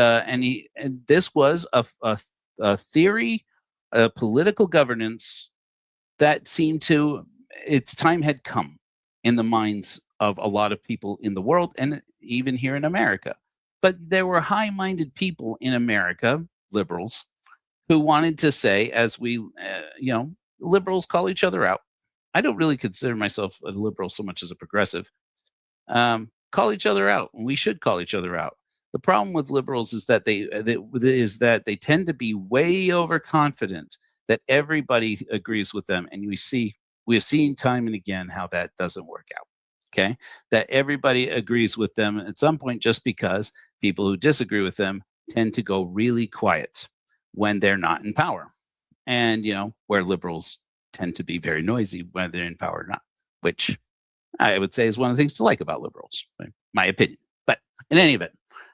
this was a theory, a political governance that seemed to, its time had come in the minds of a lot of people in the world and even here in America. But there were high-minded people in America, liberals, who wanted to say, as we, liberals call each other out. I don't really consider myself a liberal so much as a progressive. Call each other out. We should call each other out. The problem with liberals is that they tend to be way overconfident that everybody agrees with them, and we have seen time and again how that doesn't work out. Okay, that everybody agrees with them at some point, just because people who disagree with them tend to go really quiet when they're not in power, and where liberals tend to be very noisy when they're in power or not, which I would say is one of the things to like about liberals, right? My opinion. But in any event,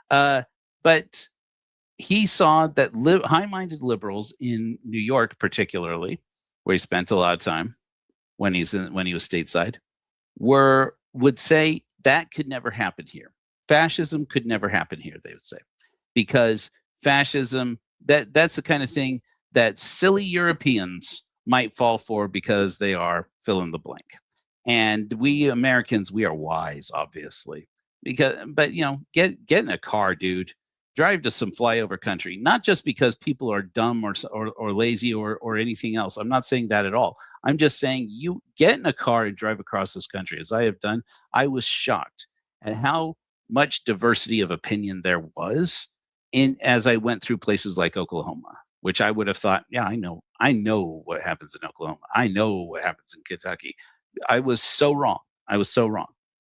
but he saw that high-minded liberals in New York, particularly, where he spent a lot of time when he was stateside, would say that could never happen here. Fascism could never happen here, they would say, because fascism, that's the kind of thing that silly Europeans might fall for because they are fill in the blank. And we Americans, we are wise, obviously. But get in a car, dude. Drive to some flyover country, not just because people are dumb or lazy or anything else. I'm not saying that at all. I'm just saying you get in a car and drive across this country, as I have done. I was shocked at how much diversity of opinion there was as I went through places like Oklahoma, which I would have thought, yeah, I know what happens in Oklahoma. I know what happens in Kentucky. I was so wrong.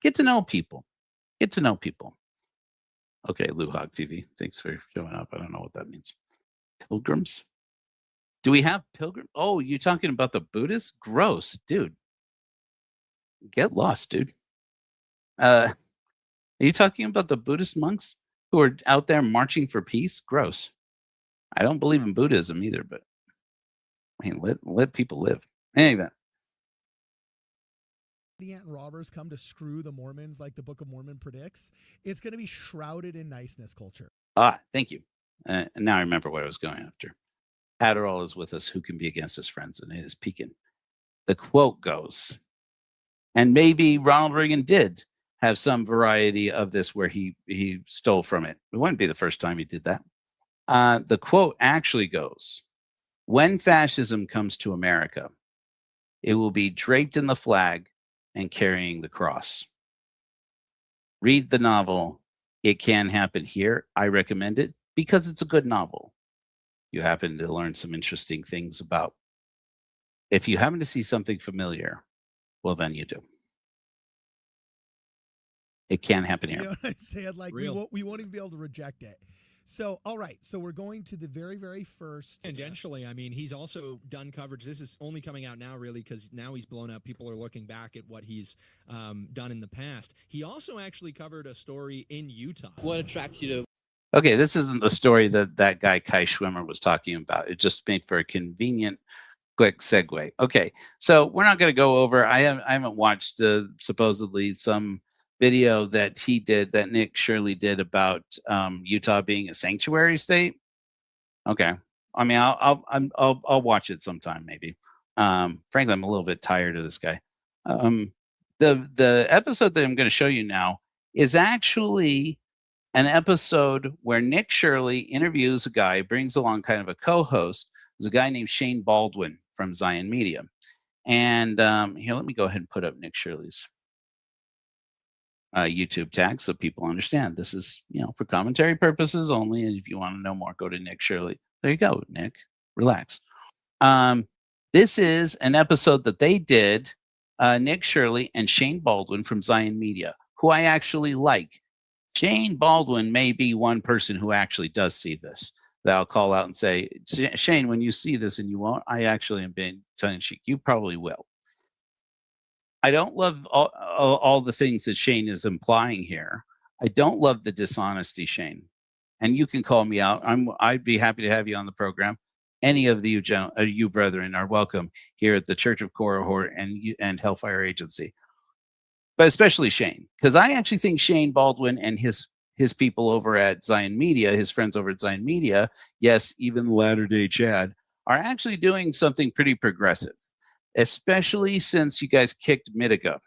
Get to know people. Okay, Luhog TV. Thanks for showing up. I don't know what that means. Pilgrims? Do we have pilgrims? Oh, you talking about the Buddhists? Gross, dude. Get lost, dude. Are you talking about the Buddhist monks who are out there marching for peace? Gross. I don't believe in Buddhism either, but I mean, let people live. Anyway. And robbers come to screw the Mormons like the Book of Mormon predicts, it's going to be shrouded in niceness culture. Thank you. And now I remember what I was going after. Adderall is with us. Who can be against his friends? And it is peaking. The quote goes, and maybe Ronald Reagan did have some variety of this where he stole from it. It wouldn't be the first time he did that. The quote actually goes, when fascism comes to America, it will be draped in the flag and carrying the cross. Read the novel, It Can Happen Here. I recommend it because it's a good novel. You happen to learn some interesting things about, if you happen to see something familiar, well, then you do. It can happen here. You know what I'm saying? Like, we won't even be able to reject it. So, all right. So we're going to the very, very first. Tangentially, I mean, he's also done coverage. This is only coming out now, really, because now he's blown up. People are looking back at what he's done in the past. He also actually covered a story in Utah. What attracts you to? Okay, this isn't the story that guy Kai Schwimmer was talking about. It just made for a convenient, quick segue. Okay, so we're not going to go over. I haven't watched supposedly some video that Nick Shirley did about Utah being a sanctuary state. Okay, I mean I'll watch it sometime maybe. Frankly, I'm a little bit tired of this guy. The episode that I'm going to show you now is actually an episode where Nick Shirley interviews a guy, brings along kind of a co-host. There's a guy named Shane Baldwin from Zion Media, and here, let me go ahead and put up Nick Shirley's YouTube tag so people understand this is, for commentary purposes only. And if you want to know more, go to Nick Shirley. There you go, Nick. Relax. This is an episode that they did, Nick Shirley and Shane Baldwin from Zion Media, who I actually like. Shane Baldwin may be one person who actually does see this. That I'll call out and say, Shane, when you see this, and you won't, I actually am being tongue in cheek. You probably will. I don't love all the things that Shane is implying here. I don't love the dishonesty, Shane. And you can call me out. I'd be happy to have you on the program. Any of you brethren are welcome here at the Church of Cohort and Hellfire Agency. But especially Shane, because I actually think Shane Baldwin and his people over at Zion Media, his friends over at Zion Media, yes, even Latter-day Chad, are actually doing something pretty progressive, especially since you guys kicked Mitiga.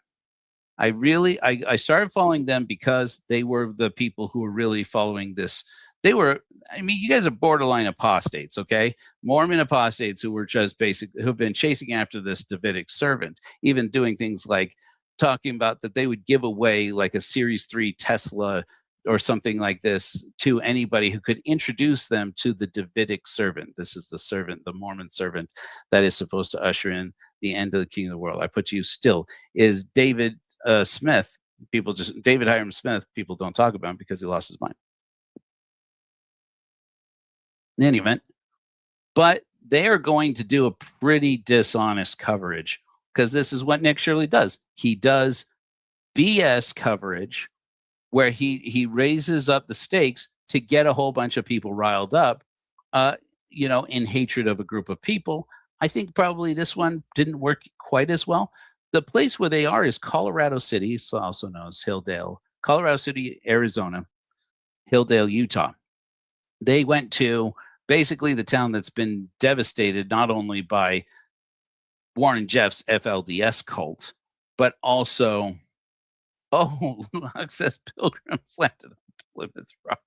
I started following them because they were the people who were really following this. You guys are borderline apostates, okay? Mormon apostates who were just who've been chasing after this Davidic servant, even doing things like talking about that they would give away like a Series 3 Tesla or something like this to anybody who could introduce them to the Davidic servant. This is the servant, the Mormon servant that is supposed to usher in the end of the kingdom of the world. I put to you still is David Smith. David Hiram Smith, people don't talk about him because he lost his mind. In any event, but they are going to do a pretty dishonest coverage because this is what Nick Shirley does. He does BS coverage where he raises up the stakes to get a whole bunch of people riled up, in hatred of a group of people. I think probably this one didn't work quite as well. The place where they are is Colorado City, also known as Hilldale, Colorado City, Arizona, Hilldale, Utah. They went to basically the town that's been devastated not only by Warren Jeff's FLDS cult, but also, Luhak says pilgrims landed on Plymouth Rock.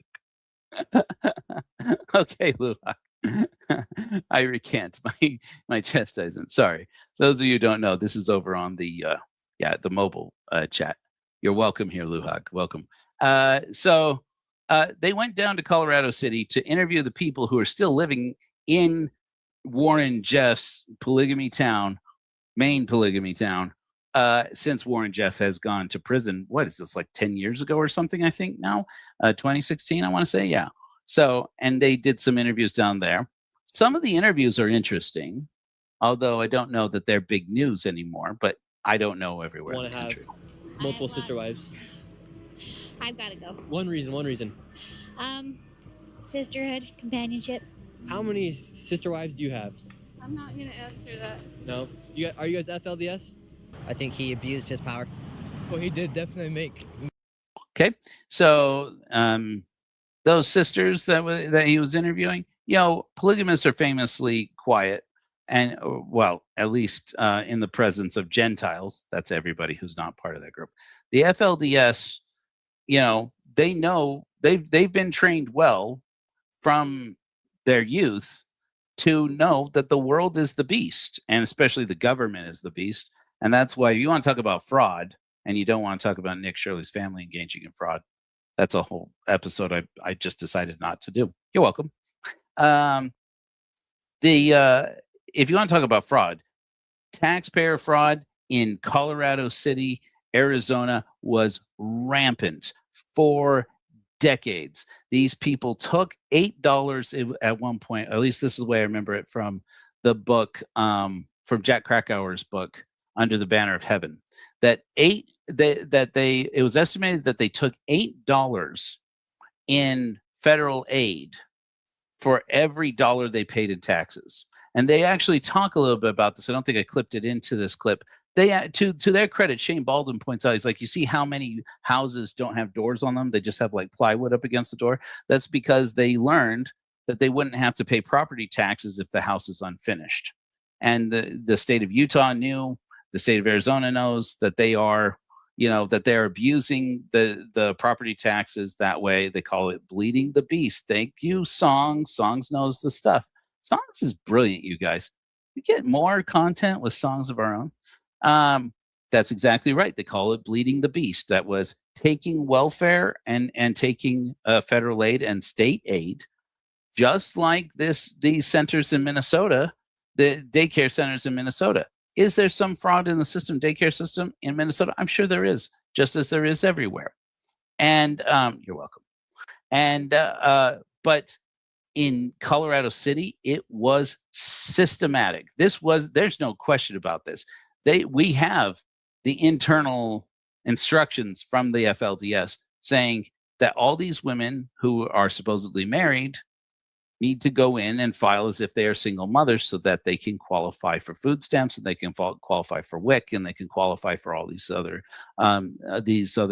Okay, Luhak. I recant my chastisement. Sorry. Those of you who don't know, this is over on the mobile chat. You're welcome here, Luhak. Welcome. So they went down to Colorado City to interview the people who are still living in Warren Jeff's main polygamy town, since Warren Jeff has gone to prison. What is this, like 10 years ago or something, I think now? 2016, I want to say, yeah. So, and they did some interviews down there. Some of the interviews are interesting, although I don't know that they're big news anymore, but I don't know everywhere in the country. Multiple sister wives. I've got to go. One reason. Sisterhood, companionship. How many sister wives do you have? I'm not going to answer that. No? Are you guys FLDS? I think he abused his power. Well, he did definitely make. Okay. So, those sisters that he was interviewing, polygamists are famously quiet and, well, at least in the presence of Gentiles. That's everybody who's not part of that group. The FLDS, they know they've been trained well from their youth to know that the world is the beast, and especially the government is the beast. And that's why you want to talk about fraud, and you don't want to talk about Nick Shirley's family engaging in fraud. That's a whole episode I just decided not to do. You're welcome. If you want to talk about fraud, taxpayer fraud in Colorado City, Arizona was rampant for decades. These people took $8 at one point. At least this is the way I remember it from the book, from Jack Krakauer's book, Under the Banner of Heaven. It was estimated that they took $8 in federal aid for every dollar they paid in taxes. And they actually talk a little bit about this. I don't think I clipped it into this clip. They, to their credit, Shane Baldwin points out, he's like, you see how many houses don't have doors on them? They just have like plywood up against the door. That's because they learned that they wouldn't have to pay property taxes if the house is unfinished. And the state of Utah knew, the state of Arizona knows that they are, that they're abusing the property taxes that way. They call it bleeding the beast. Thank you, Songs. Songs knows the stuff. Songs is brilliant, you guys. We get more content with Songs of our own. That's exactly right. They call it bleeding the beast. That was taking welfare and taking federal aid and state aid, just like these centers in Minnesota, the daycare centers in Minnesota. Is there some fraud in the system, daycare system in Minnesota? I'm sure there is, just as there is everywhere. And you're welcome. And but in Colorado City, it was systematic. There's no question about this. We have the internal instructions from the FLDS saying that all these women who are supposedly married need to go in and file as if they are single mothers so that they can qualify for food stamps and they can qualify for WIC and they can qualify for all these other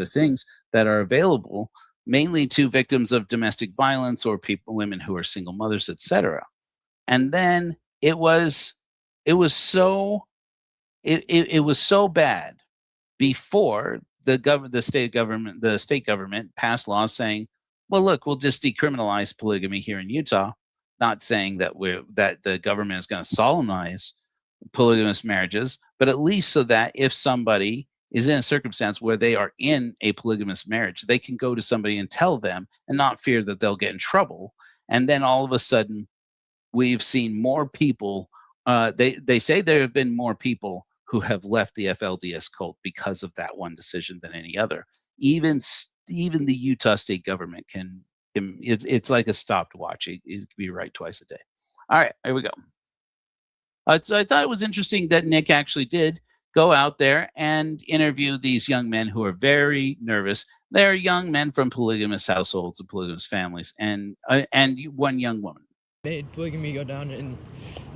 things that are available mainly to victims of domestic violence or women who are single mothers, etc. And then it was so bad before the state government passed laws saying, well, look, we'll just decriminalize polygamy here in Utah, not saying that the government is going to solemnize polygamous marriages, but at least so that if somebody is in a circumstance where they are in a polygamous marriage, they can go to somebody and tell them and not fear that they'll get in trouble. And then all of a sudden, we've seen more people. They say there have been more people who have left the FLDS cult because of that one decision than any other. Even the Utah state government can it's like a stopwatch. It can be right twice a day. All right, here we go. So I thought it was interesting that Nick actually did go out there and interview these young men who are very nervous. They're young men from polygamous households and polygamous families, and one young woman. Made polygamy go down and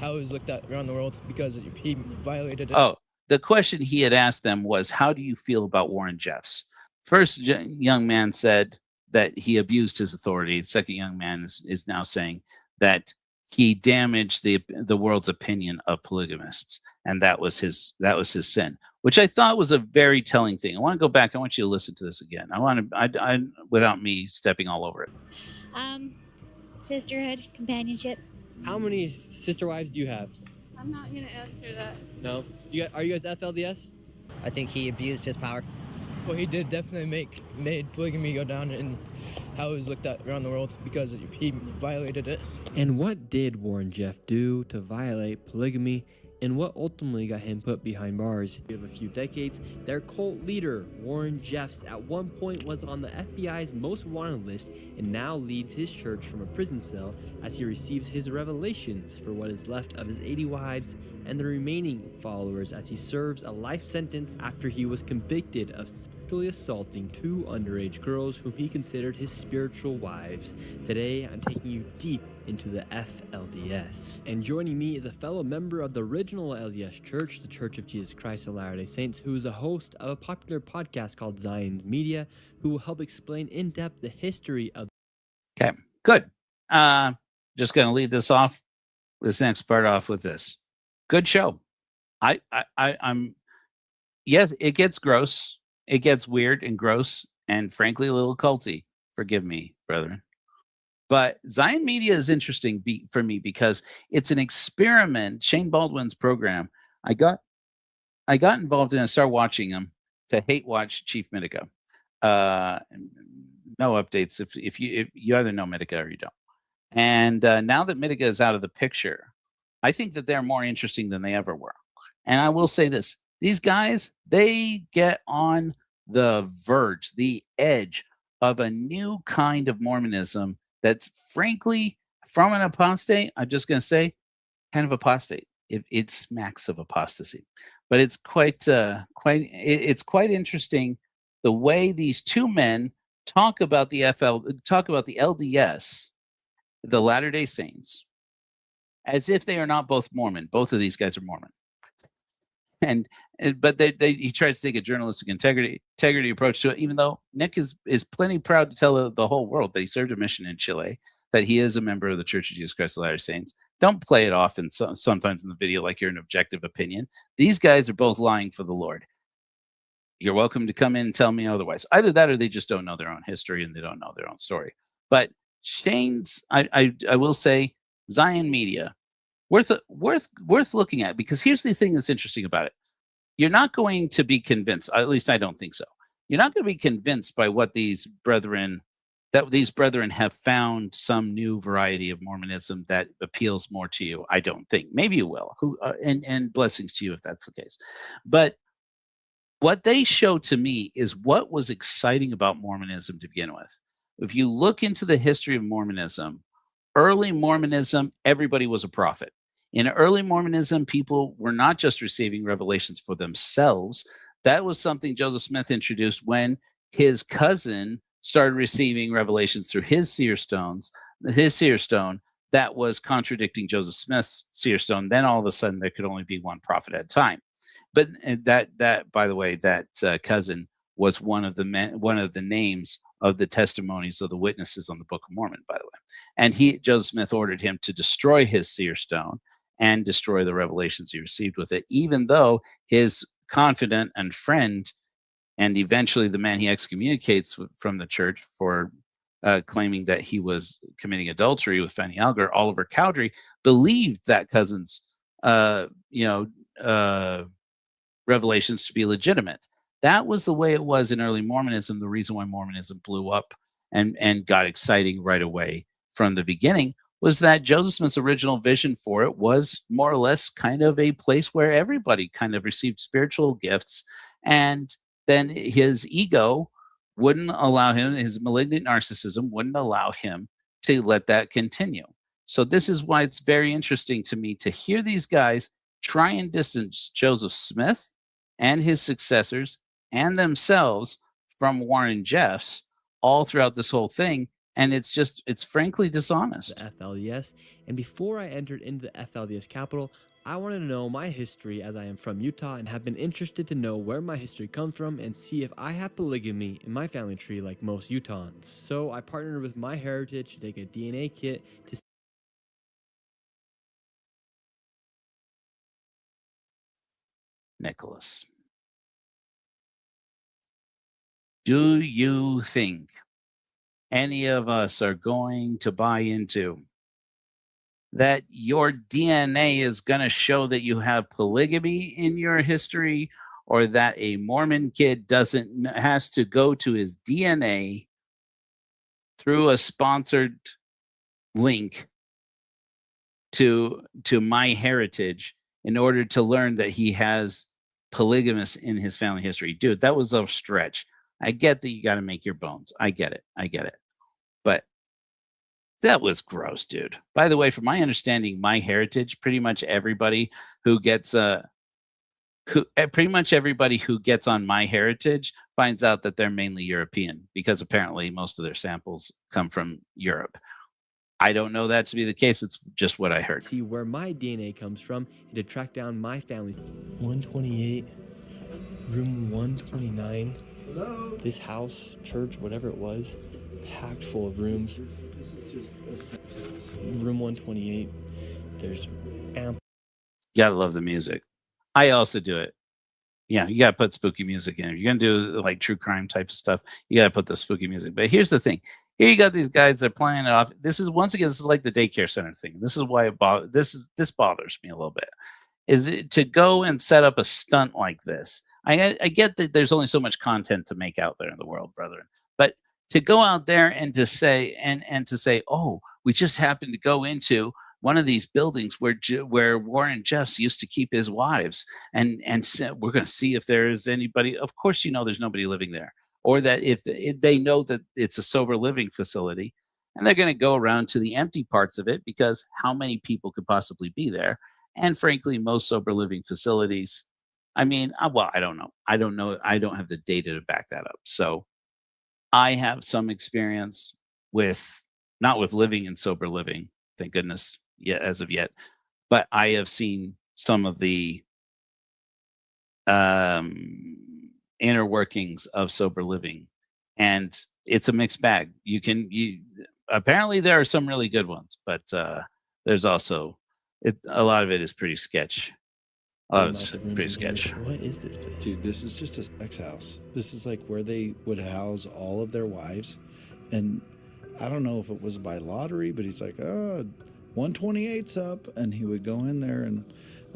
how it was looked at around the world because he violated it. Oh, the question he had asked them was, how do you feel about Warren Jeffs? First young man said that he abused his authority. The second young man is now saying that he damaged the world's opinion of polygamists, and that was his sin, which I thought was a very telling thing. I want to go back. I want you to listen to this again. I without me stepping all over it. Sisterhood, companionship. How many sister wives do you have? I'm not gonna answer that. No. Are you guys FLDS? I think he abused his power. Well, he did definitely made polygamy go down and how it was looked at around the world because he violated it. And what did Warren Jeff do to violate polygamy, and what ultimately got him put behind bars? In a few decades, their cult leader, Warren Jeffs, at one point was on the FBI's most wanted list and now leads his church from a prison cell as he receives his revelations for what is left of his 80 wives and the remaining followers as he serves a life sentence after he was convicted of sexually assaulting 2 underage girls whom he considered his spiritual wives. Today, I'm taking you deep into the FLDS. And joining me is a fellow member of the original LDS Church, the Church of Jesus Christ of Latter-day Saints, who is a host of a popular podcast called Zion's Media, who will help explain in depth the history of. Okay, good. Just going to lead this next part off with this. Good show. I'm. Yes, it gets gross. It gets weird and gross, and frankly, a little culty. Forgive me, brethren. But Zion Media is interesting for me because it's an experiment. Shane Baldwin's program. I got involved in and started watching him to hate watch Chief Mitika. No updates if you either know Mitika or you don't. And now that Mitika is out of the picture, I think that they're more interesting than they ever were. And I will say this: these guys, they get on the verge, the edge of a new kind of Mormonism that's frankly, from an apostate, I'm just going to say, kind of apostate. It smacks of apostasy, but it's quite interesting the way these two men talk about the LDS, the Latter-day Saints, as if they are not both Mormon. Both of these guys are Mormon, but he tries to take a journalistic integrity approach to it, even though Nick is plenty proud to tell the whole world that he served a mission in Chile, that he is a member of the Church of Jesus Christ of Latter-day Saints. Don't play it off sometimes in the video like you're an objective opinion. These guys are both lying for the Lord. You're welcome to come in and tell me otherwise. Either that or they just don't know their own history and they don't know their own story. But Shane's, I will say, Zion Media, worth looking at, because here's the thing that's interesting about it. You're not going to be convinced, at least I don't think so. You're not going to be convinced by what these brethren have found some new variety of Mormonism that appeals more to you. I don't think. Maybe you will. And blessings to you if that's the case. But what they show to me is what was exciting about Mormonism to begin with. If you look into the history of Mormonism, early Mormonism, everybody was a prophet. In early Mormonism, people were not just receiving revelations for themselves. That was something Joseph Smith introduced when his cousin started receiving revelations through his seer stone that was contradicting Joseph Smith's seer stone. Then all of a sudden, there could only be one prophet at a time. But that by the way, that cousin was one of the names of the testimonies of the witnesses on the Book of Mormon, by the way. And Joseph Smith ordered him to destroy his seer stone and destroy the revelations he received with it, even though his confidant and friend, and eventually the man he excommunicates from the church for claiming that he was committing adultery with Fanny Alger, Oliver Cowdery, believed that cousin's revelations to be legitimate. That was the way it was in early Mormonism. The reason why Mormonism blew up and got exciting right away from the beginning was that Joseph Smith's original vision for it was more or less kind of a place where everybody kind of received spiritual gifts, and then his ego wouldn't allow him, his malignant narcissism wouldn't allow him to let that continue. So this is why it's very interesting to me to hear these guys try and distance Joseph Smith and his successors and themselves from Warren Jeffs all throughout this whole thing. And it's frankly dishonest. The FLDS. And before I entered into the FLDS capital, I wanted to know my history, as I am from Utah and have been interested to know where my history comes from and see if I have polygamy in my family tree like most Utahns. So I partnered with MyHeritage to take a DNA kit to Nicholas, do you think any of us are going to buy into that your DNA is going to show that you have polygamy in your history, or that a Mormon kid has to go to his DNA through a sponsored link to MyHeritage in order to learn that he has polygamous in his family history? Dude, that was a stretch. I get that you got to make your bones. I get it. But that was gross, dude. By the way, from my understanding, MyHeritage, pretty much everybody who gets on MyHeritage finds out that they're mainly European, because apparently most of their samples come from Europe. I don't know that to be the case. It's just what I heard. see where my DNA comes from and to track down my family. 128, room 129. Hello? This house, church, whatever it was, packed full of rooms. This is just a sex house. Room 128, there's ample. You gotta love the music. I also do it. Yeah, you gotta put spooky music in. If you're gonna do like true crime type of stuff, you gotta put the spooky music. But here's the thing. Here you got these guys that are playing it off. This is like the daycare center thing. This is why this bothers me a little bit. Is it to go and set up a stunt like this? I get that there's only so much content to make out there in the world, brethren. But to go out there and to say oh, we just happened to go into one of these buildings where Warren Jeffs used to keep his wives, and we're going to see if there's anybody. Of course, there's nobody living there, or that if they know that it's a sober living facility, and they're going to go around to the empty parts of it, because how many people could possibly be there? And frankly, most sober living facilities, I mean, I don't know. I don't have the data to back that up. So I have some experience not with living in sober living, thank goodness, yet as of yet, but I have seen some of the inner workings of sober living, and it's a mixed bag. Apparently there are some really good ones, but there's also a lot of it is pretty sketch. It's pretty sketch. What is this place? Dude, this is just a sex house. This is like where they would house all of their wives. And I don't know if it was by lottery, but he's like, 128's up. And he would go in there, and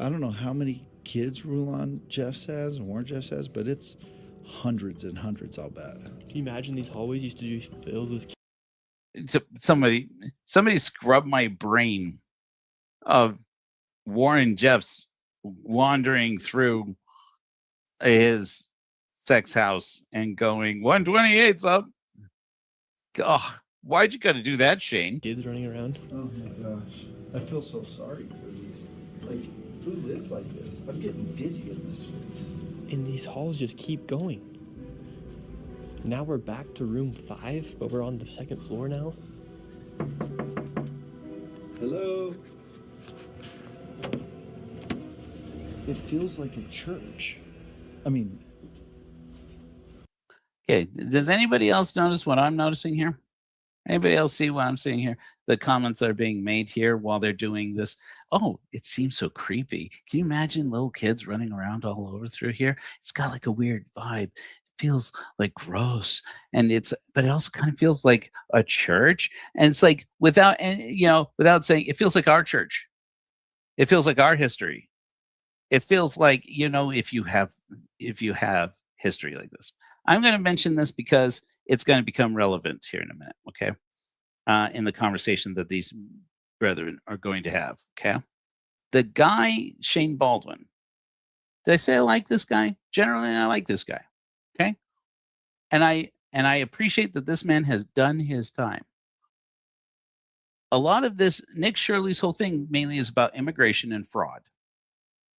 I don't know how many kids Rulon Jeffs has and Warren Jeffs has, but it's hundreds and hundreds, I'll bet. Can you imagine these hallways used to be filled with Somebody scrub my brain of Warren Jeffs wandering through his sex house and going 128's up. Oh, why'd you got to do that, Shane? Kids running around. Oh my gosh. I feel so sorry for these. Like, who lives like this? I'm getting dizzy in this place. And these halls just keep going. Now we're back to room 5, but we're on the 2nd floor now. Hello? It feels like a church. I mean, Okay, does anybody else notice what I'm noticing here? Anybody else see what I'm seeing here? The comments that are being made here while they're doing this. Oh, it seems so creepy. Can you imagine little kids running around all over through here? It's got like a weird vibe. It feels like gross, but it also kind of feels like a church. And it's like without saying, it feels like our church. It feels like our history. It feels like, if you have history like this. I'm going to mention this because it's going to become relevant here in a minute, okay? In the conversation that these brethren are going to have, okay? The guy, Shane Baldwin, did I say I like this guy? Generally, I like this guy, okay? And I appreciate that this man has done his time. A lot of this, Nick Shirley's whole thing mainly is about immigration and fraud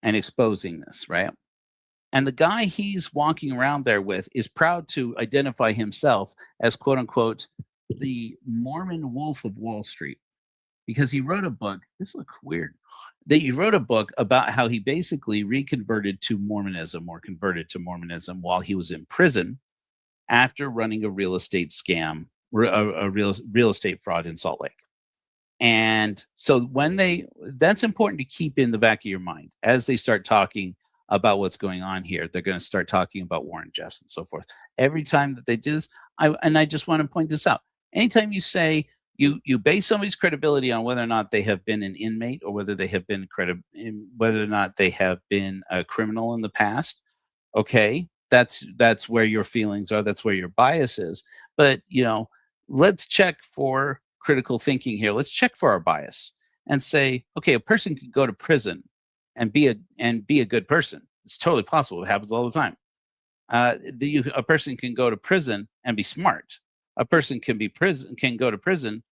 and exposing this, right? And the guy he's walking around there with is proud to identify himself as, quote unquote, the Mormon Wolf of Wall Street, because he wrote a book. This looks weird. That he wrote a book about how he basically converted to Mormonism while he was in prison after running a real estate scam, a real estate fraud in Salt Lake. And so that's important to keep in the back of your mind as they start talking about what's going on here. They're going to start talking about Warren Jeffs and so forth. Every time that they do this, I just want to point this out. Anytime you say you base somebody's credibility on whether or not they have been an inmate or whether they have been whether or not they have been a criminal in the past, okay, that's where your feelings are. That's where your bias is. But let's check for critical thinking here. Let's check for our bias and say, okay, a person can go to prison and be a good person. It's totally possible. It happens all the time. A person can go to prison and be smart. A person can go to prison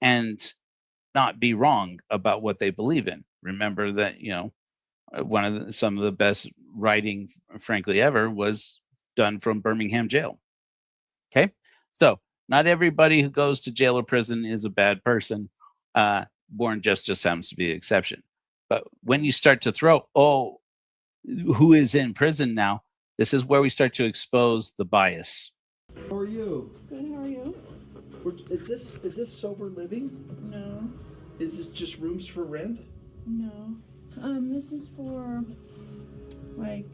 and not be wrong about what they believe in. Remember that some of the best writing, frankly, ever was done from Birmingham jail. Okay, so not everybody who goes to jail or prison is a bad person. Warren just happens to be the exception. But when you start to throw, who is in prison now? This is where we start to expose the bias. How are you? Good, how are you? Is this sober living? No. Is it just rooms for rent? No. This is for, like,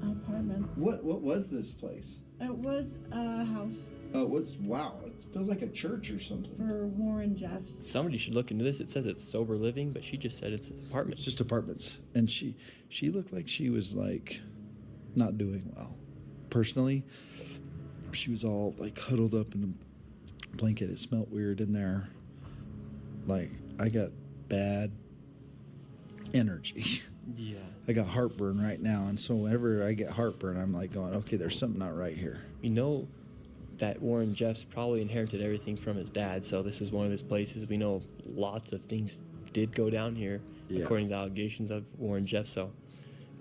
an apartment. What was this place? It was a house. Oh, wow. It feels like a church or something. For Warren Jeffs. Somebody should look into this. It says it's sober living, but she just said it's apartments. It's just apartments. And she looked like she was, like, not doing well. Personally, she was all, like, huddled up in a blanket. It smelled weird in there. Like, I got bad energy. Yeah. I got heartburn right now. And so whenever I get heartburn, I'm like going, okay, there's something not right here. We know that Warren Jeffs probably inherited everything from his dad, so this is one of his places. We know lots of things did go down here, according to the allegations of Warren Jeffs. So,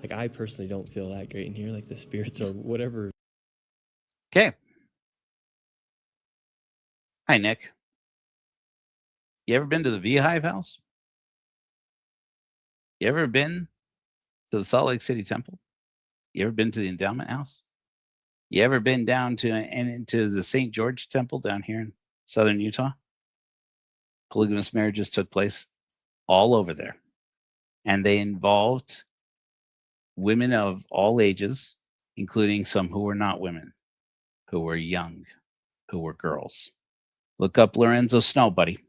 like, I personally don't feel that great in here, like the spirits or whatever. Okay. Hi, Nick. You ever been to the Beehive House? You ever been to the Salt Lake City Temple? You ever been to the Endowment House? You ever been down into the St. George Temple down here in southern Utah? Polygamous marriages took place all over there. And they involved women of all ages, including some who were not women, who were young, who were girls. Look up Lorenzo Snow, buddy.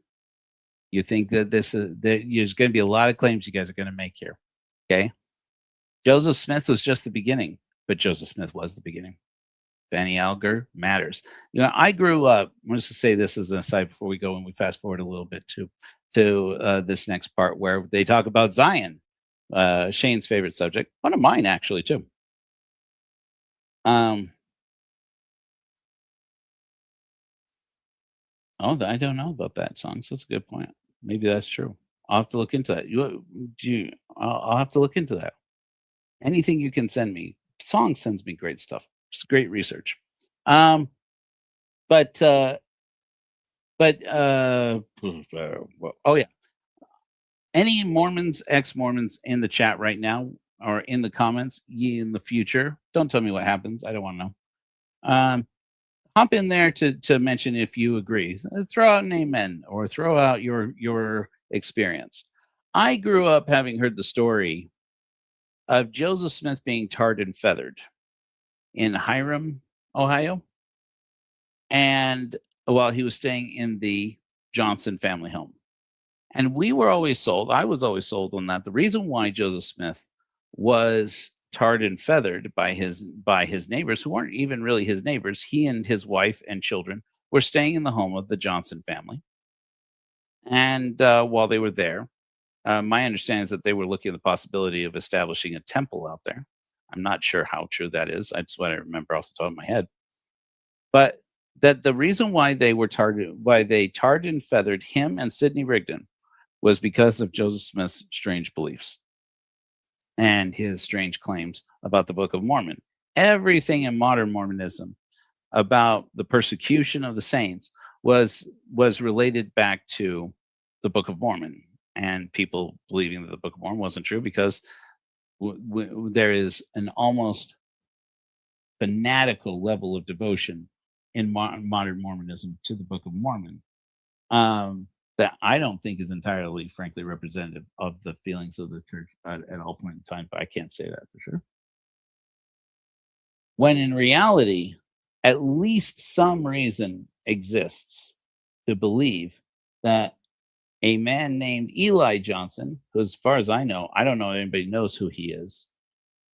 You think that there's going to be a lot of claims you guys are going to make here. Okay? Joseph Smith was just the beginning, but Joseph Smith was the beginning. Fanny Alger matters. I grew up, I'm just to say this as an aside before we go and we fast forward a little bit to this next part where they talk about Zion, Shane's favorite subject, one of mine actually too. Um, oh, I don't know about that song. So that's a good point. Maybe that's true. I'll have to look into that. I'll have to look into that. Anything you can send me. Song sends me great stuff. It's great research. Um, but oh yeah. Any Mormons, ex-Mormons in the chat right now or in the comments, in the future, don't tell me what happens. I don't want to know. Hop in there to mention if you agree. Throw out an amen or throw out your experience. I grew up having heard the story of Joseph Smith being tarred and feathered in Hiram, Ohio, and while he was staying in the Johnson family home. And we were always sold, I was always sold on that. The reason why Joseph Smith was tarred and feathered by his neighbors, who weren't even really his neighbors, he and his wife and children were staying in the home of the Johnson family. And while they were there, my understanding is that they were looking at the possibility of establishing a temple out there. I'm not sure how true that is. That's what I remember off the top of my head. But that the reason why they tarred and feathered him and Sidney Rigdon was because of Joseph Smith's strange beliefs and his strange claims about the Book of Mormon. Everything in modern Mormonism about the persecution of the saints was related back to the Book of Mormon, and people believing that the Book of Mormon wasn't true because there is an almost fanatical level of devotion in modern Mormonism to the Book of Mormon that I don't think is entirely, frankly, representative of the feelings of the church at all point in time, but I can't say that for sure. When in reality, at least some reason exists to believe that a man named Eli Johnson, who, as far as I know, I don't know if anybody knows who he is,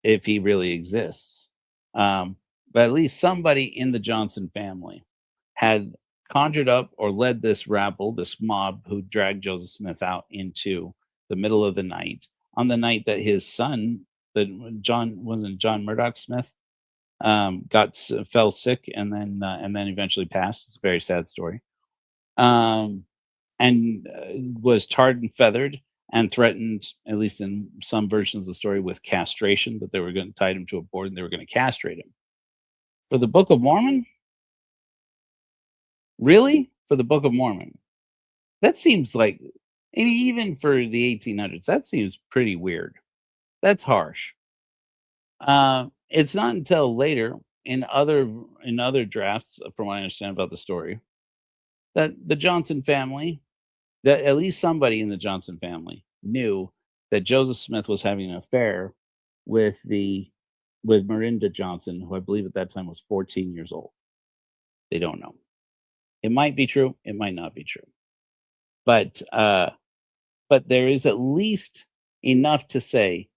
if he really exists, but at least somebody in the Johnson family had conjured up or led this rabble, this mob who dragged Joseph Smith out into the middle of the night on the night that his son, John Murdoch Smith, fell sick and then eventually passed. It's a very sad story. And was tarred and feathered and threatened, at least in some versions of the story, with castration, that they were going to tie him to a board and they were going to castrate him. For the Book of Mormon? Really? For the Book of Mormon? That seems like, even for the 1800s, that seems pretty weird. That's harsh. It's not until later in other drafts, from what I understand about the story, that the Johnson family, that at least somebody in the Johnson family knew that Joseph Smith was having an affair with Miranda Johnson, who I believe at that time was 14 years old. They don't know. It might be true. It might not be true. But there is at least enough to say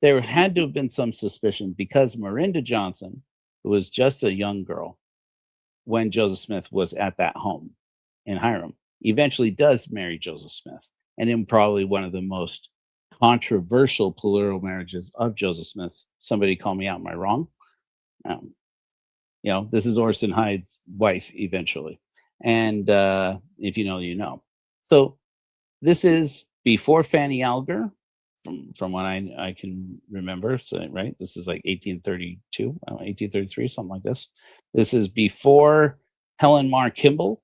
there had to have been some suspicion, because Miranda Johnson, who was just a young girl when Joseph Smith was at that home in Hiram, eventually does marry Joseph Smith, and in probably one of the most controversial plural marriages of Joseph Smith. Somebody call me out. Am I wrong? This is Orson Hyde's wife eventually. And if you know, you know. So this is before Fanny Alger, from what I can remember. So, right, this is like 1832, 1833, something like this. This is before Helen Mar Kimball,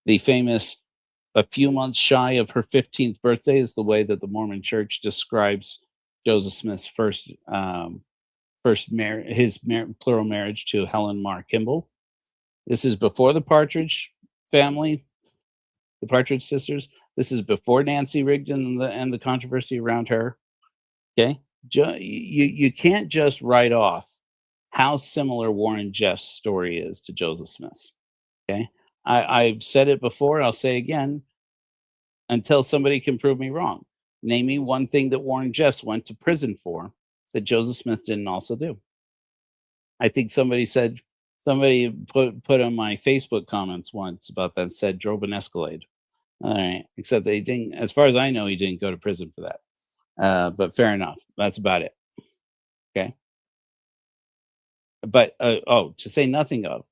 the famous "a few months shy of her 15th birthday" is the way that the Mormon Church describes Joseph Smith's plural marriage to Helen Mar Kimball. This is before the Partridge family, the Partridge sisters. This is before Nancy Rigdon and the controversy around her. Okay, you can't just write off how similar Warren Jeff's story is to Joseph Smith's. Okay, I've said it before. I'll say again until somebody can prove me wrong. Name me one thing that Warren Jeffs went to prison for that Joseph Smith didn't also do. I think somebody put on my Facebook comments once about that, said drove an Escalade. All right, except they didn't, as far as I know, he didn't go to prison for that. But fair enough. That's about it. Okay. But to say nothing of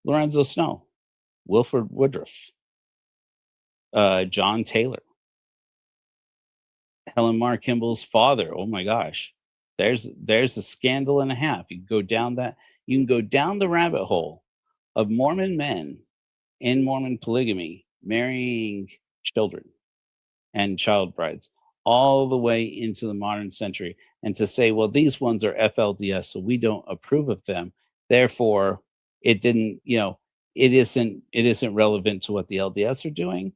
Lorenzo Snow, Wilford Woodruff, John Taylor, Helen Mar Kimball's father. Oh my gosh, there's a scandal and a half. You can go down that. You can go down the rabbit hole of Mormon men in Mormon polygamy marrying children and child brides all the way into the modern century, and to say, well, these ones are FLDS, so we don't approve of them. Therefore, it didn't. It isn't relevant to what the LDS are doing.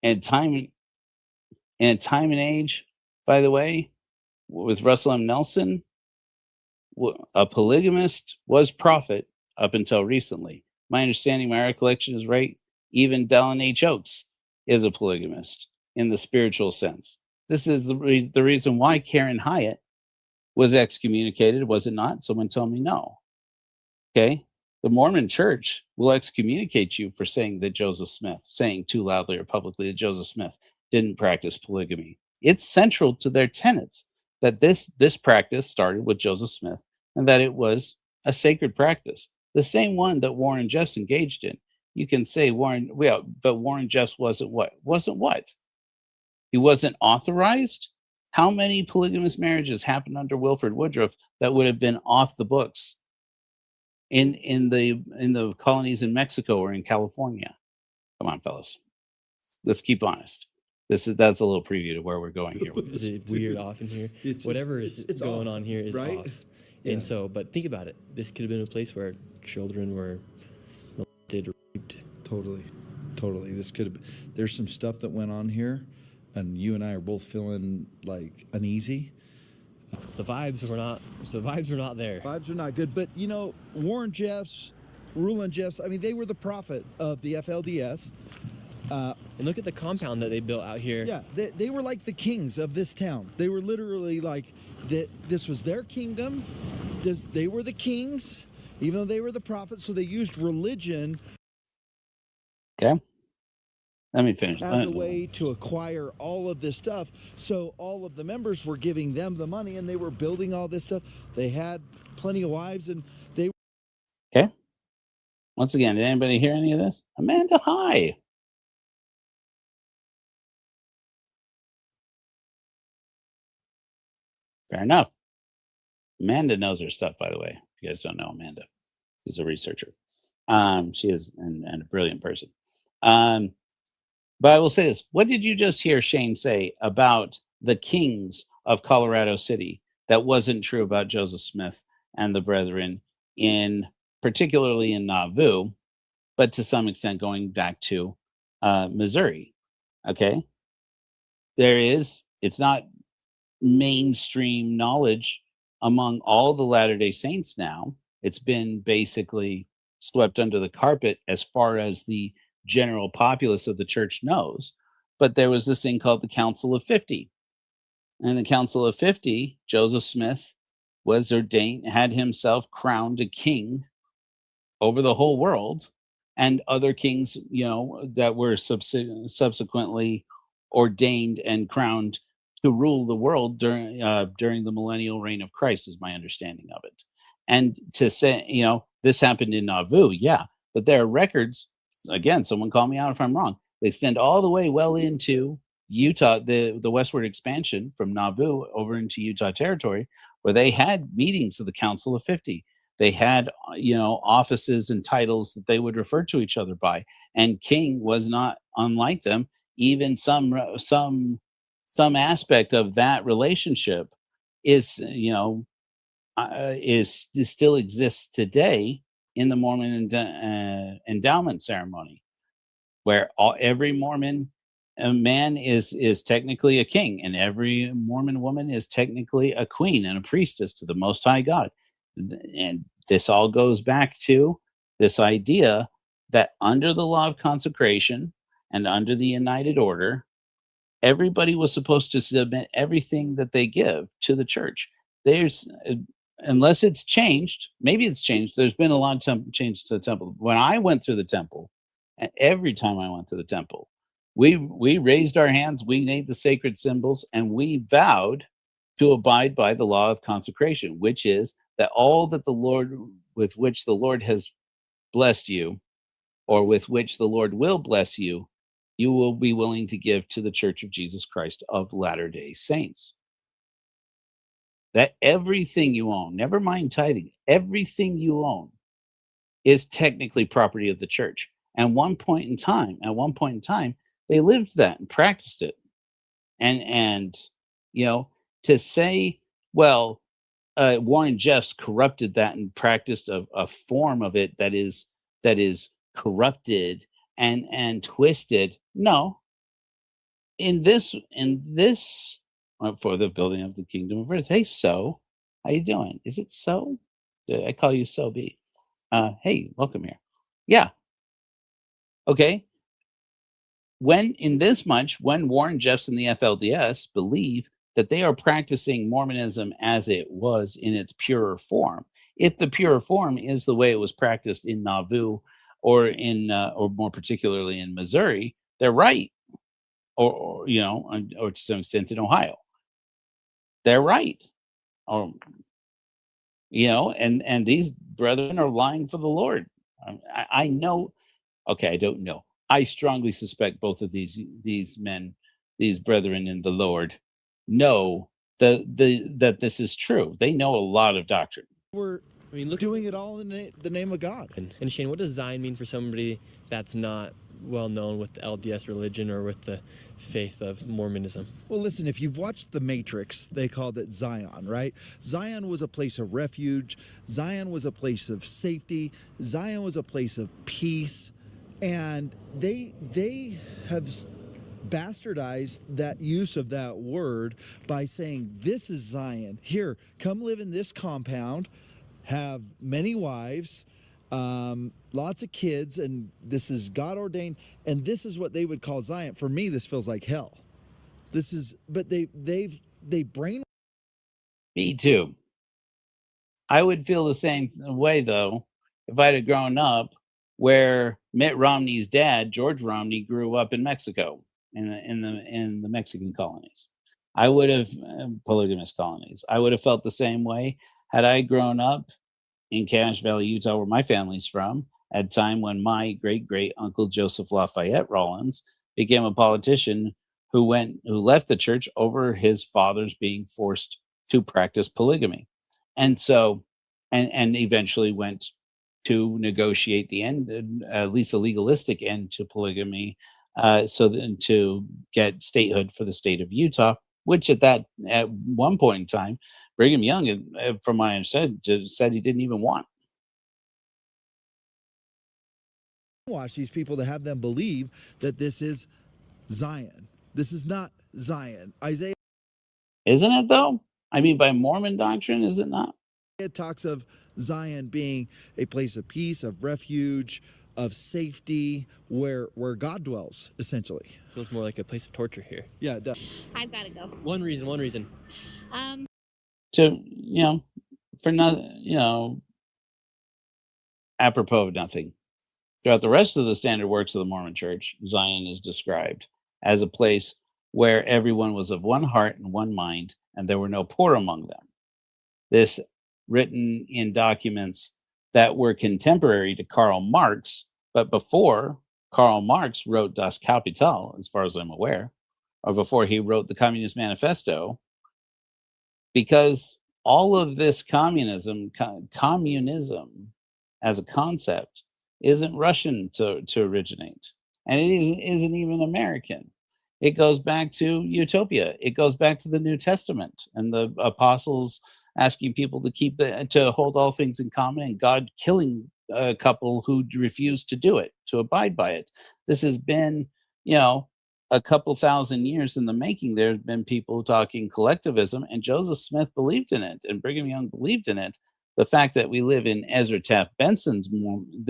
And time and age, by the way, with Russell M. Nelson, a polygamist was prophet up until recently. My understanding, my recollection is right. Even Dallin H. Oates is a polygamist in the spiritual sense. This is the reason why Karen Hyatt was excommunicated, was it not? Someone told me no. Okay. The Mormon Church will excommunicate you for saying too loudly or publicly that Joseph Smith didn't practice polygamy. It's central to their tenets that this practice started with Joseph Smith and that it was a sacred practice, the same one that Warren Jeffs engaged in. You can say but Warren Jeffs wasn't what? He wasn't authorized. How many polygamous marriages happened under Wilford Woodruff that would have been off the books in the colonies in Mexico or in California? Come on, fellas. Let's keep honest. That's a little preview to where we're going here. Is it weird off in here? Whatever is going on here is right? off. Yeah. And so, but think about it. This could have been a place where children were molested, raped. Totally. This could have. There's some stuff that went on here, and you and I are both feeling like uneasy. The vibes were not there. Vibes are not good. But Warren Jeffs, Rulon Jeffs. I mean, they were the prophet of the FLDS. And look at the compound that they built out here. Yeah, they were like the kings of this town. They were literally like that. This was their kingdom. They were the kings, even though they were the prophets. So they used religion. Okay. Let me finish. As a way to acquire all of this stuff. So all of the members were giving them the money, and they were building all this stuff. They had plenty of wives, and they. Okay. Once again, did anybody hear any of this? Amanda, hi. Fair enough. Amanda knows her stuff, by the way. If you guys don't know Amanda, she's a researcher. She is and a brilliant person. But I will say this. What did you just hear Shane say about the kings of Colorado City that wasn't true about Joseph Smith and the brethren, particularly in Nauvoo, but to some extent going back to Missouri? Okay. It's not mainstream knowledge among all the Latter-day Saints now. It's been basically swept under the carpet as far as the general populace of the church knows. But there was this thing called the Council of 50. And the Council of 50, Joseph Smith was ordained, had himself crowned a king over the whole world, and other kings, that were subsequently ordained and crowned to rule the world during the millennial reign of Christ, is my understanding of it. And to say, this happened in Nauvoo, yeah, but there are records. Again, someone call me out if I'm wrong. They extend all the way well into Utah, the westward expansion from Nauvoo over into Utah territory, where they had meetings of the Council of 50. They had, offices and titles that they would refer to each other by. And king was not unlike them. Even some aspect of that relationship is still exists today in the Mormon endowment ceremony, where every Mormon man is technically a king, and every Mormon woman is technically a queen and a priestess to the Most High God. And this all goes back to this idea that under the law of consecration and under the United Order, everybody was supposed to submit everything that they give to the church. Unless it's changed, maybe it's changed. There's been a lot of change to the temple. When I went through the temple, and every time I went to the temple, we raised our hands, we made the sacred symbols, and we vowed to abide by the law of consecration, which is that all that the Lord, with which the Lord has blessed you, or with which the Lord will bless you, you will be willing to give to the Church of Jesus Christ of Latter-day Saints. That everything you own, never mind tithing, everything you own is technically property of the church. And at one point in time, they lived that and practiced it. And to say, well, Warren Jeffs corrupted that and practiced a form of it that is corrupted and twisted. No. In this for the building of the kingdom of earth. Hey, so how you doing? Is it so? I call you so B. Hey, welcome here. Yeah. Okay. When Warren Jeffs and the FLDS believe that they are practicing Mormonism as it was in its purer form, if the pure form is the way it was practiced in Nauvoo or more particularly in Missouri, they're right. Or to some extent in Ohio, they're right. And these brethren are lying for the Lord. I know. Okay, I don't know. I strongly suspect both of these men, these brethren in the Lord, know that this is true. They know a lot of doctrine. Doing it all in the name of God. And Shane, what does Zion mean for somebody that's not well known with the LDS religion or with the faith of Mormonism? Well, listen, if you've watched The Matrix, they called it Zion, right? Zion was a place of refuge. Zion was a place of safety. Zion was a place of peace. And they have bastardized that use of that word by saying, this is Zion. Here, come live in this compound, have many wives, lots of kids, and this is God ordained, and this is what they would call Zion. For me, this feels like hell. But they brain. Me too. I would feel the same way though if I'd have grown up where Mitt Romney's dad, George Romney, grew up in Mexico in the Mexican colonies. I would have polygamous colonies. I would have felt the same way had I grown up in Cache Valley, Utah, where my family's from, at a time when my great uncle Joseph Lafayette Rollins became a politician who left the church over his father's being forced to practice polygamy, and eventually went to negotiate the end, at least a legalistic end to polygamy, to get statehood for the state of Utah, which at one point in time, Brigham Young, from what I understood, said he didn't even want. Watch these people to have them believe that this is Zion. This is not Zion. Isaiah. Isn't it though? I mean, by Mormon doctrine, is it not? It talks of Zion being a place of peace, of refuge, of safety, where God dwells, essentially. Feels more like a place of torture here. Yeah, it does. I've got to go. One reason. For nothing, apropos of nothing. Throughout the rest of the standard works of the Mormon Church, Zion is described as a place where everyone was of one heart and one mind, and there were no poor among them. This written in documents that were contemporary to Karl Marx, but before Karl Marx wrote Das Kapital, as far as I'm aware, or before he wrote the Communist Manifesto, because all of this communism as a concept isn't Russian to originate, and it isn't even American. It goes back to Utopia. It goes back to the New Testament and the apostles asking people to hold all things in common, and God killing a couple who refused to do it, to abide by it. This has been, a couple thousand years in the making. There's been people talking collectivism, and Joseph Smith believed in it, and Brigham Young believed in it. The fact that we live in the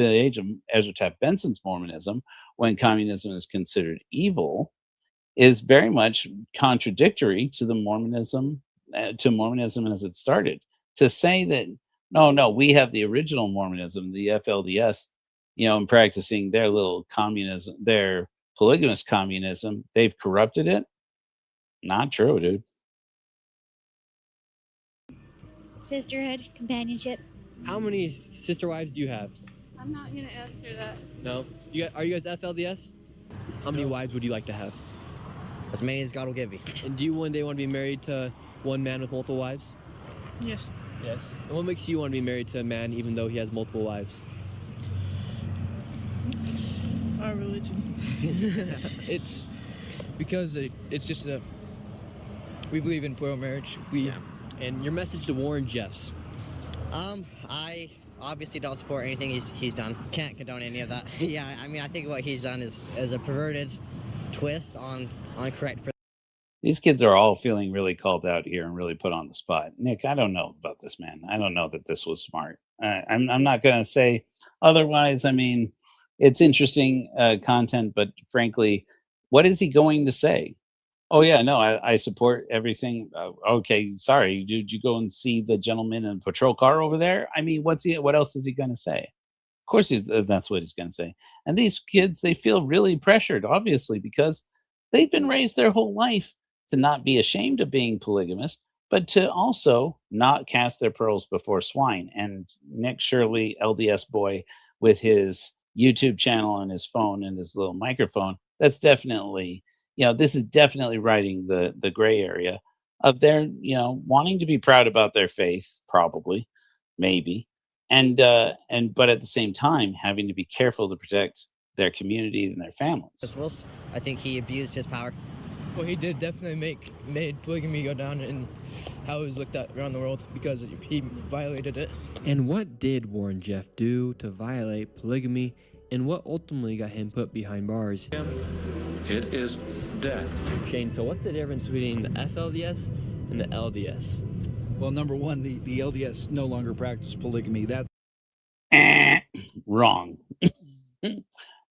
age of Ezra Taft Benson's Mormonism, when communism is considered evil, is very much contradictory to the Mormonism as it started. To say that no, we have the original Mormonism, the FLDS, and practicing their little communism, their polygamous communism, they've corrupted it. Not true, dude. sisterhood, companionship. How many sister wives do you have? I'm not gonna answer that. No. Are you guys FLDS? How many wives would you like to have? As many as God will give you. And do you one day want to be married to one man with multiple wives? Yes. Yes. And what makes you want to be married to a man even though he has multiple wives? Our religion. It's because it's just we believe in plural marriage. And your message to Warren Jeffs? I obviously don't support anything he's done. Can't condone any of that. Yeah, I mean, I think what he's done is a perverted twist on correct. These kids are all feeling really called out here and really put on the spot. Nick, I don't know about this, man. I don't know that this was smart. I'm not going to say otherwise. I mean, it's interesting content, but frankly, what is he going to say? Oh yeah, no, I support everything. Okay, sorry, did you go and see the gentleman in the patrol car over there? I mean, what else is he going to say? Of course, that's what he's going to say. And these kids, they feel really pressured, obviously, because they've been raised their whole life to not be ashamed of being polygamous, but to also not cast their pearls before swine. And Nick Shirley, LDS boy, with his YouTube channel and his phone and his little microphone, that's definitely, this is definitely writing the gray area of their, wanting to be proud about their faith, probably, maybe, but at the same time having to be careful to protect their community and their families. I think he abused his power. Well, he did definitely made polygamy go down in how it was looked at around the world because he violated it. And what did Warren Jeff do to violate polygamy, and what ultimately got him put behind bars? It is death. Shane, so what's the difference between the FLDS and the LDS? Well, number one, the LDS no longer practice polygamy. That's wrong.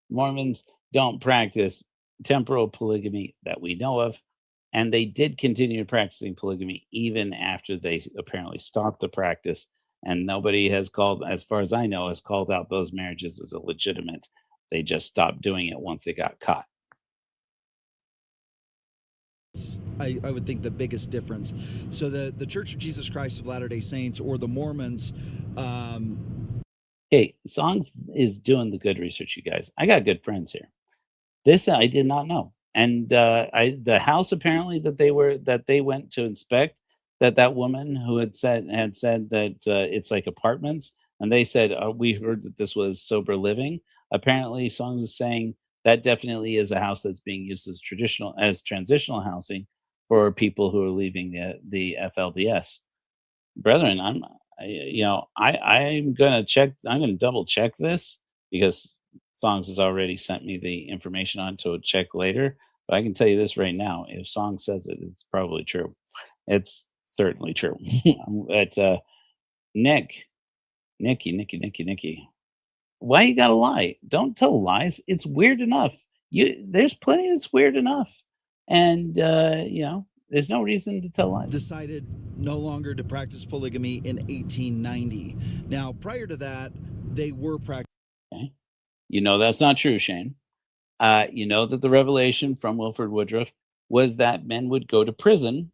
Mormons don't practice temporal polygamy that we know of, and they did continue practicing polygamy even after they apparently stopped the practice, and nobody has called, as far as I know, has called out those marriages as illegitimate. They just stopped doing it once they got caught. I would think the biggest difference. So the Church of Jesus Christ of Latter-day Saints, or the Mormons. Hey, Songs is doing the good research, you guys. I got good friends here. This I did not know, and the house apparently that they went to inspect, that woman who had said that it's like apartments, and they said we heard that this was sober living. Apparently, Songs is saying that definitely is a house that's being used as transitional housing for people who are leaving the FLDS. Brethren, I'm gonna check. I'm gonna double check this because Songs has already sent me the information on to check later. But I can tell you this right now: if Songs says it, it's probably true. It's certainly true. But Nicky, why you gotta lie? Don't tell lies. It's weird enough. There's plenty that's weird enough, and there's no reason to tell lies. Decided no longer to practice polygamy in 1890. Now, prior to that, they were practicing. Okay. That's not true, Shane. That the revelation from Wilford Woodruff was that men would go to prison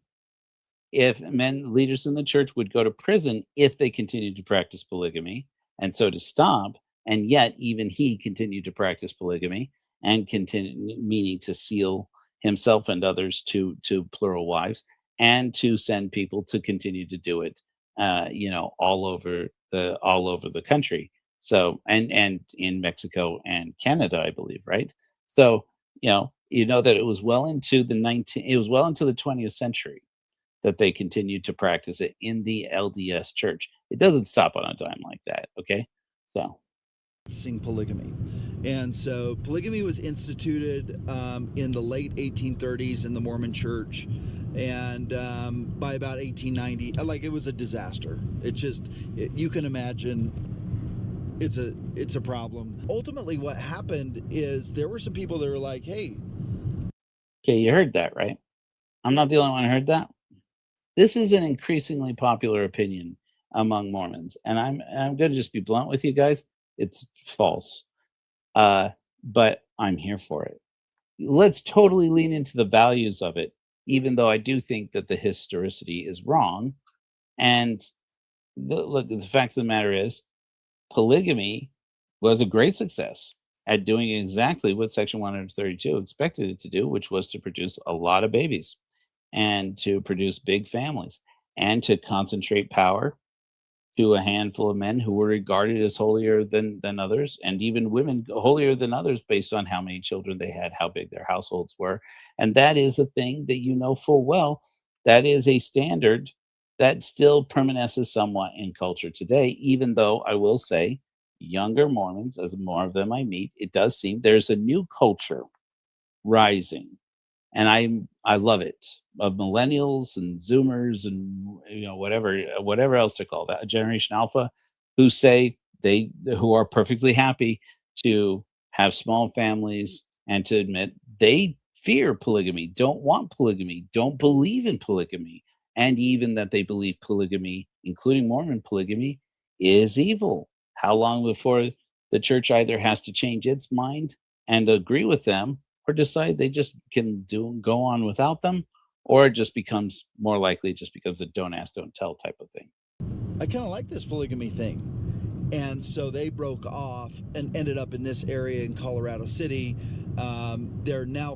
leaders in the church would go to prison if they continued to practice polygamy, and so to stop. And yet, even he continued to practice polygamy and meaning to seal himself and others to plural wives, and to send people to continue to do it, all over the country. So, and in Mexico and Canada, I believe, right? So, that it was well into the 20th century that they continued to practice it in the LDS church. It doesn't stop on a dime like that. Okay, so. Polygamy. And so polygamy was instituted in the late 1830s in the Mormon church, and by about 1890, it was a disaster. You can imagine it's a problem. Ultimately, what happened is there were some people that were like, hey. Okay, you heard that, right? I'm not the only one who heard that. This is an increasingly popular opinion among Mormons, and I'm going to just be blunt with you guys. It's false, but I'm here for it. Let's totally lean into the values of it, even though I do think that the historicity is wrong. And look, the fact of the matter is, polygamy was a great success at doing exactly what Section 132 expected it to do, which was to produce a lot of babies and to produce big families and to concentrate power to a handful of men who were regarded as holier than others, and even women holier than others based on how many children they had, how big their households were. And that is a thing that you know full well. That is a standard that still permanences somewhat in culture today, even though I will say younger Mormons, as more of them I meet, it does seem there's a new culture rising, and I love it, of millennials and Zoomers and whatever else they're called, Generation Alpha, who say who are perfectly happy to have small families and to admit they fear polygamy, don't want polygamy, don't believe in polygamy, and even that they believe polygamy, including Mormon polygamy, is evil. How long before the church either has to change its mind and agree with them, or decide they just can go on without them, or it just becomes more likely, it just becomes a don't ask, don't tell type of thing. I kind of like this polygamy thing. And so they broke off and ended up in this area in Colorado City. They're now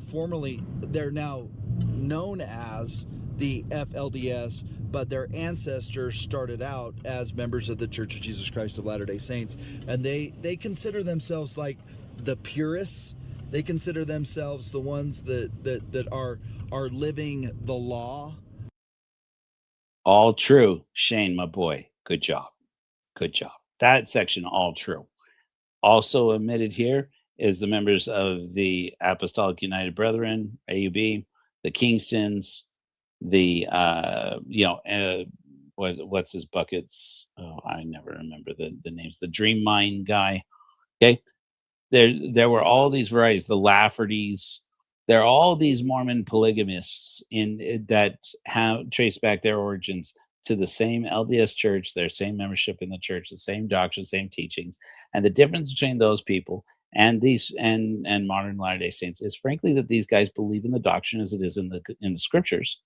known as the FLDS, but their ancestors started out as members of the Church of Jesus Christ of Latter-day Saints. And they consider themselves like the purists. They consider themselves the ones that are living the law. All true, Shane, my boy. Good job. Good job. That section, all true. Also omitted here is the members of the Apostolic United Brethren, AUB, the Kingstons, the what's his buckets? Oh, I never remember the names. The Dream Mind guy. Okay. There were all these varieties, the Laffertys. There are all these Mormon polygamists that have traced back their origins to the same LDS church, their same membership in the church, the same doctrine, same teachings. And the difference between those people and these and modern Latter-day Saints is frankly that these guys believe in the doctrine as it is in the scriptures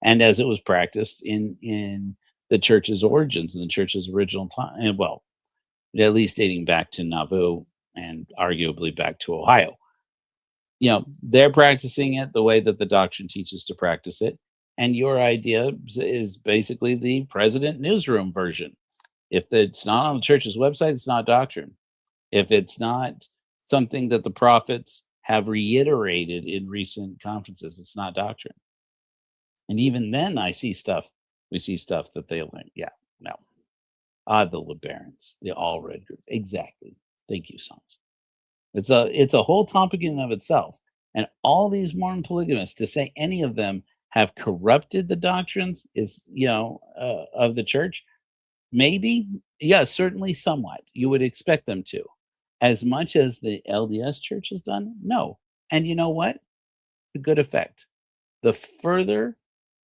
and as it was practiced in the church's origins, in the church's original time, and well, at least dating back to Nauvoo and arguably back to Ohio. They're practicing it the way that the doctrine teaches to practice it. And your idea is basically the President Newsroom version. If it's not on the church's website, it's not doctrine. If it's not something that the prophets have reiterated in recent conferences, it's not doctrine. And even then we see stuff that they learn. Yeah, no. The LeBarons, the all red group. Exactly. Thank you, Sons. It's a whole topic in and of itself. And all these Mormon polygamists, to say any of them have corrupted the doctrines of the church, maybe, yeah, certainly somewhat. You would expect them to. As much as the LDS church has done, no. And you know what? It's a good effect. The further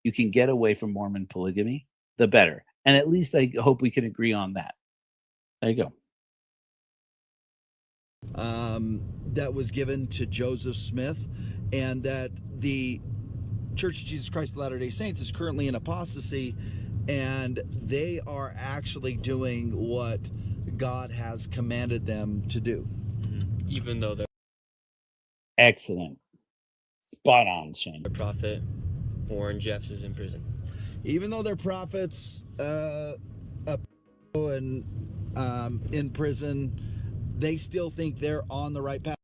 you can get away from Mormon polygamy, the better. And at least I hope we can agree on that. There you go. That was given to Joseph Smith, and that the Church of Jesus Christ of Latter-day Saints is currently in apostasy, and they are actually doing what God has commanded them to do. Even though they're excellent. Spot on, Shane. The prophet Warren Jeffs is in prison. Even though they're prophets and in prison, they still think they're on the right path.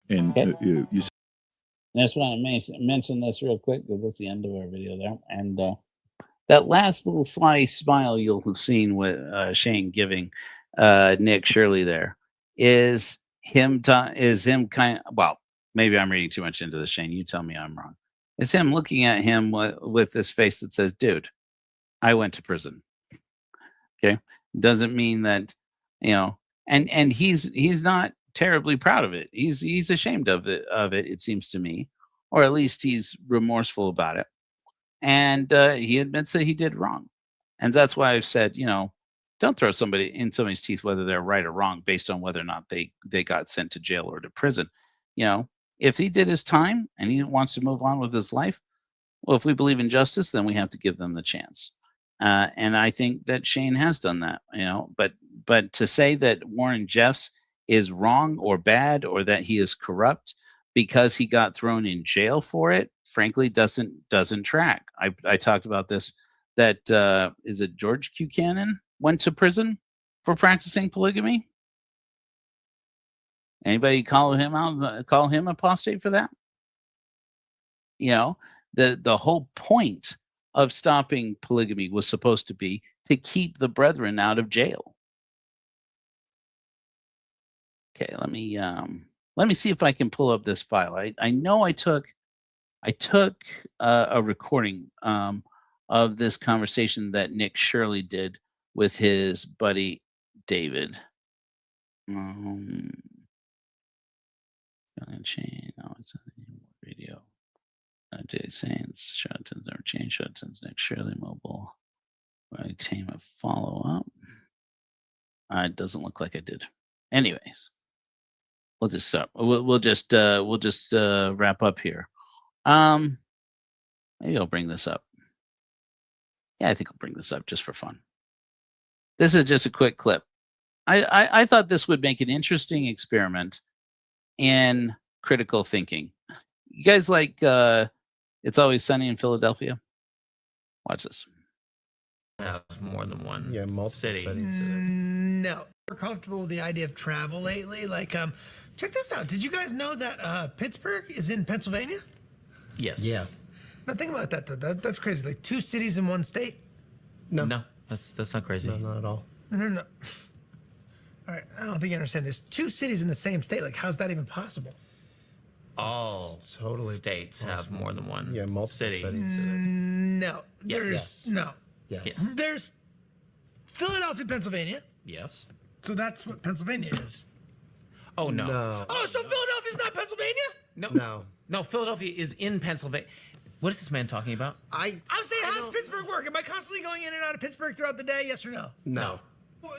And you I just want to mention this real quick because that's the end of our video there. And that last little sly smile you'll have seen with Shane giving Nick Shirley there is him kind of, well, maybe I'm reading too much into this, Shane. You tell me I'm wrong. It's him looking at him with this face that says, dude, I went to prison. Okay. Doesn't mean that, and he's not terribly proud of it. He's ashamed of it, it seems to me, or at least he's remorseful about it. And he admits that he did wrong. And that's why I've said, don't throw somebody in somebody's teeth, whether they're right or wrong, based on whether or not they got sent to jail or to prison. If he did his time and he wants to move on with his life, well, if we believe in justice, then we have to give them the chance. And I think that Shane has done that, but to say that Warren Jeffs is wrong or bad or that he is corrupt because he got thrown in jail for it, frankly, doesn't track. I talked about this, that is it George Buchanan went to prison for practicing polygamy. Anybody call him out, call him apostate for that? The whole point of stopping polygamy was supposed to be to keep the brethren out of jail. Okay, let me see if I can pull up this file. I know I took a recording of this conversation that Nick Shirley did with his buddy David. Chain. No, it's not anymore. Radio. Jay Saints. Charlatans never changed. Charlatans Nick Shirley mobile. I team a follow up. It doesn't look like I did. Anyways, we'll just stop. We'll just wrap up here. Maybe I'll bring this up. Yeah, I think I'll bring this up just for fun. This is just a quick clip. I thought this would make an interesting experiment in critical thinking. You guys like It's Always Sunny in Philadelphia? Watch this. Have more than one multiple city. No. We're comfortable with the idea of travel lately. Like, check this out. Did you guys know that Pittsburgh is in Pennsylvania? Yes. Yeah. Now think about that. That's crazy. Like 2 cities in one state? No, that's not crazy. No, not at all. No. All right, I don't think you understand. There's 2 cities in the same state. Like, how's that even possible? All states have more than one multiple city. No. Yes. No. Yes. There's Philadelphia, Pennsylvania. Yes. So that's what Pennsylvania is. Oh, no. Oh, so Philadelphia's not Pennsylvania? No, Philadelphia is in Pennsylvania. What is this man talking about? I'm saying, how's Pittsburgh work? Am I constantly going in and out of Pittsburgh throughout the day? Yes or no? No. Well,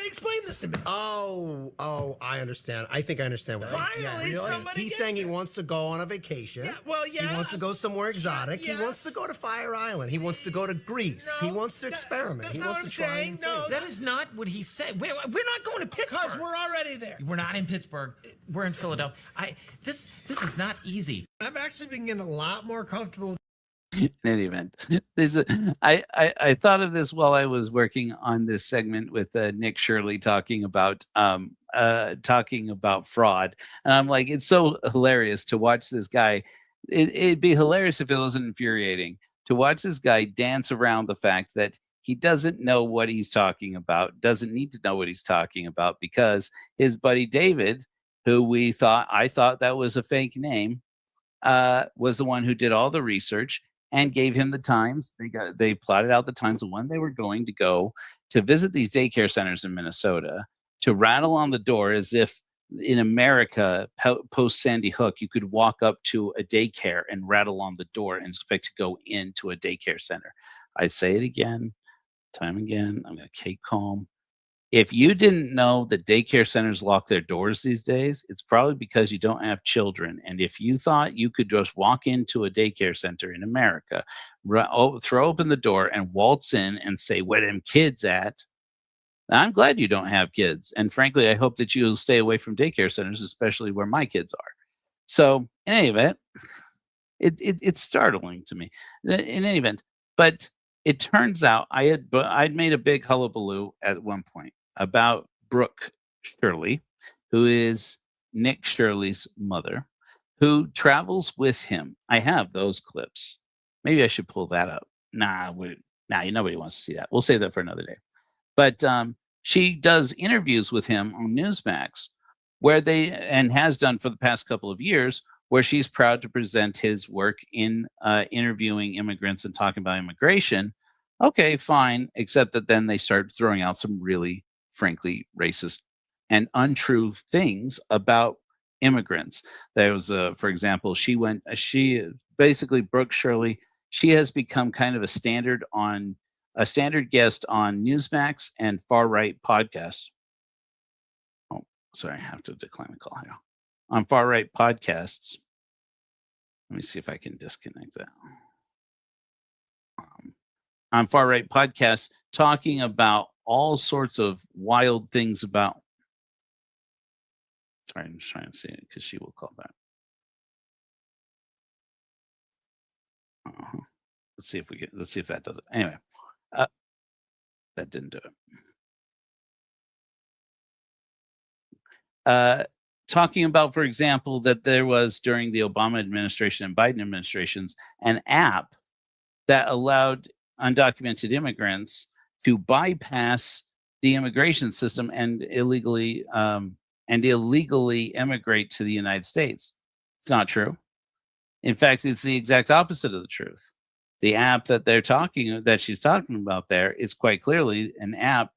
explain this to me. Oh, I understand. I think I understand what Finally, somebody he's gets saying he it. wants to go on a vacation. Yeah, He wants to go somewhere exotic. Yes. He wants to go to Fire Island. He wants to go to Greece. He wants to experiment. He wants to try new things. That is not what he said. We're not going to Pittsburgh. Because we're already there. We're not in Pittsburgh. We're in Philadelphia. This is not easy. I've actually been getting a lot more comfortable. In any event, I thought of this while I was working on this segment with Nick Shirley talking about fraud, and I'm like, it's so hilarious to watch this guy. It'd be hilarious if it wasn't infuriating to watch this guy dance around the fact that he doesn't know what he's talking about, doesn't need to know what he's talking about, because his buddy David, who I thought that was a fake name, was the one who did all the research and gave him the times. They plotted out the times of when they were going to go to visit these daycare centers in Minnesota, to rattle on the door as if in America, post Sandy Hook, you could walk up to a daycare and rattle on the door and expect to go into a daycare center. I say it again, time again. I'm going to keep calm. If you didn't know that daycare centers lock their doors these days, it's probably because you don't have children. And if you thought you could just walk into a daycare center in America, throw open the door and waltz in and say, "Where them kids at?" I'm glad you don't have kids. And frankly, I hope that you'll stay away from daycare centers, especially where my kids are. So in any event, it's startling to me. In any event, but it turns out I'd made a big hullabaloo at one point about Brooke Shirley, who is Nick Shirley's mother, who travels with him. I have those clips. Maybe I should pull that up. Nobody wants to see that. We'll save that for another day. But she does interviews with him on Newsmax, and has done for the past couple of years, where she's proud to present his work in interviewing immigrants and talking about immigration. Okay, fine, except that then they start throwing out some really, frankly, racist and untrue things about immigrants. There was, for example, Brooke Shirley, she has become kind of a standard guest on Newsmax and far-right podcasts. Oh, sorry, I have to decline the call here. On far-right podcasts. Let me see if I can disconnect that. on far right podcasts talking about all sorts of wild things about. Sorry, I'm just trying to see it because she will call back. Let's see if that does it. Anyway, that didn't do it. Talking about, for example, that there was during the Obama administration and Biden administrations an app that allowed undocumented immigrants to bypass the immigration system and illegally immigrate to the United States. It's not true. In fact, it's the exact opposite of the truth. The app that she's talking about there is quite clearly an app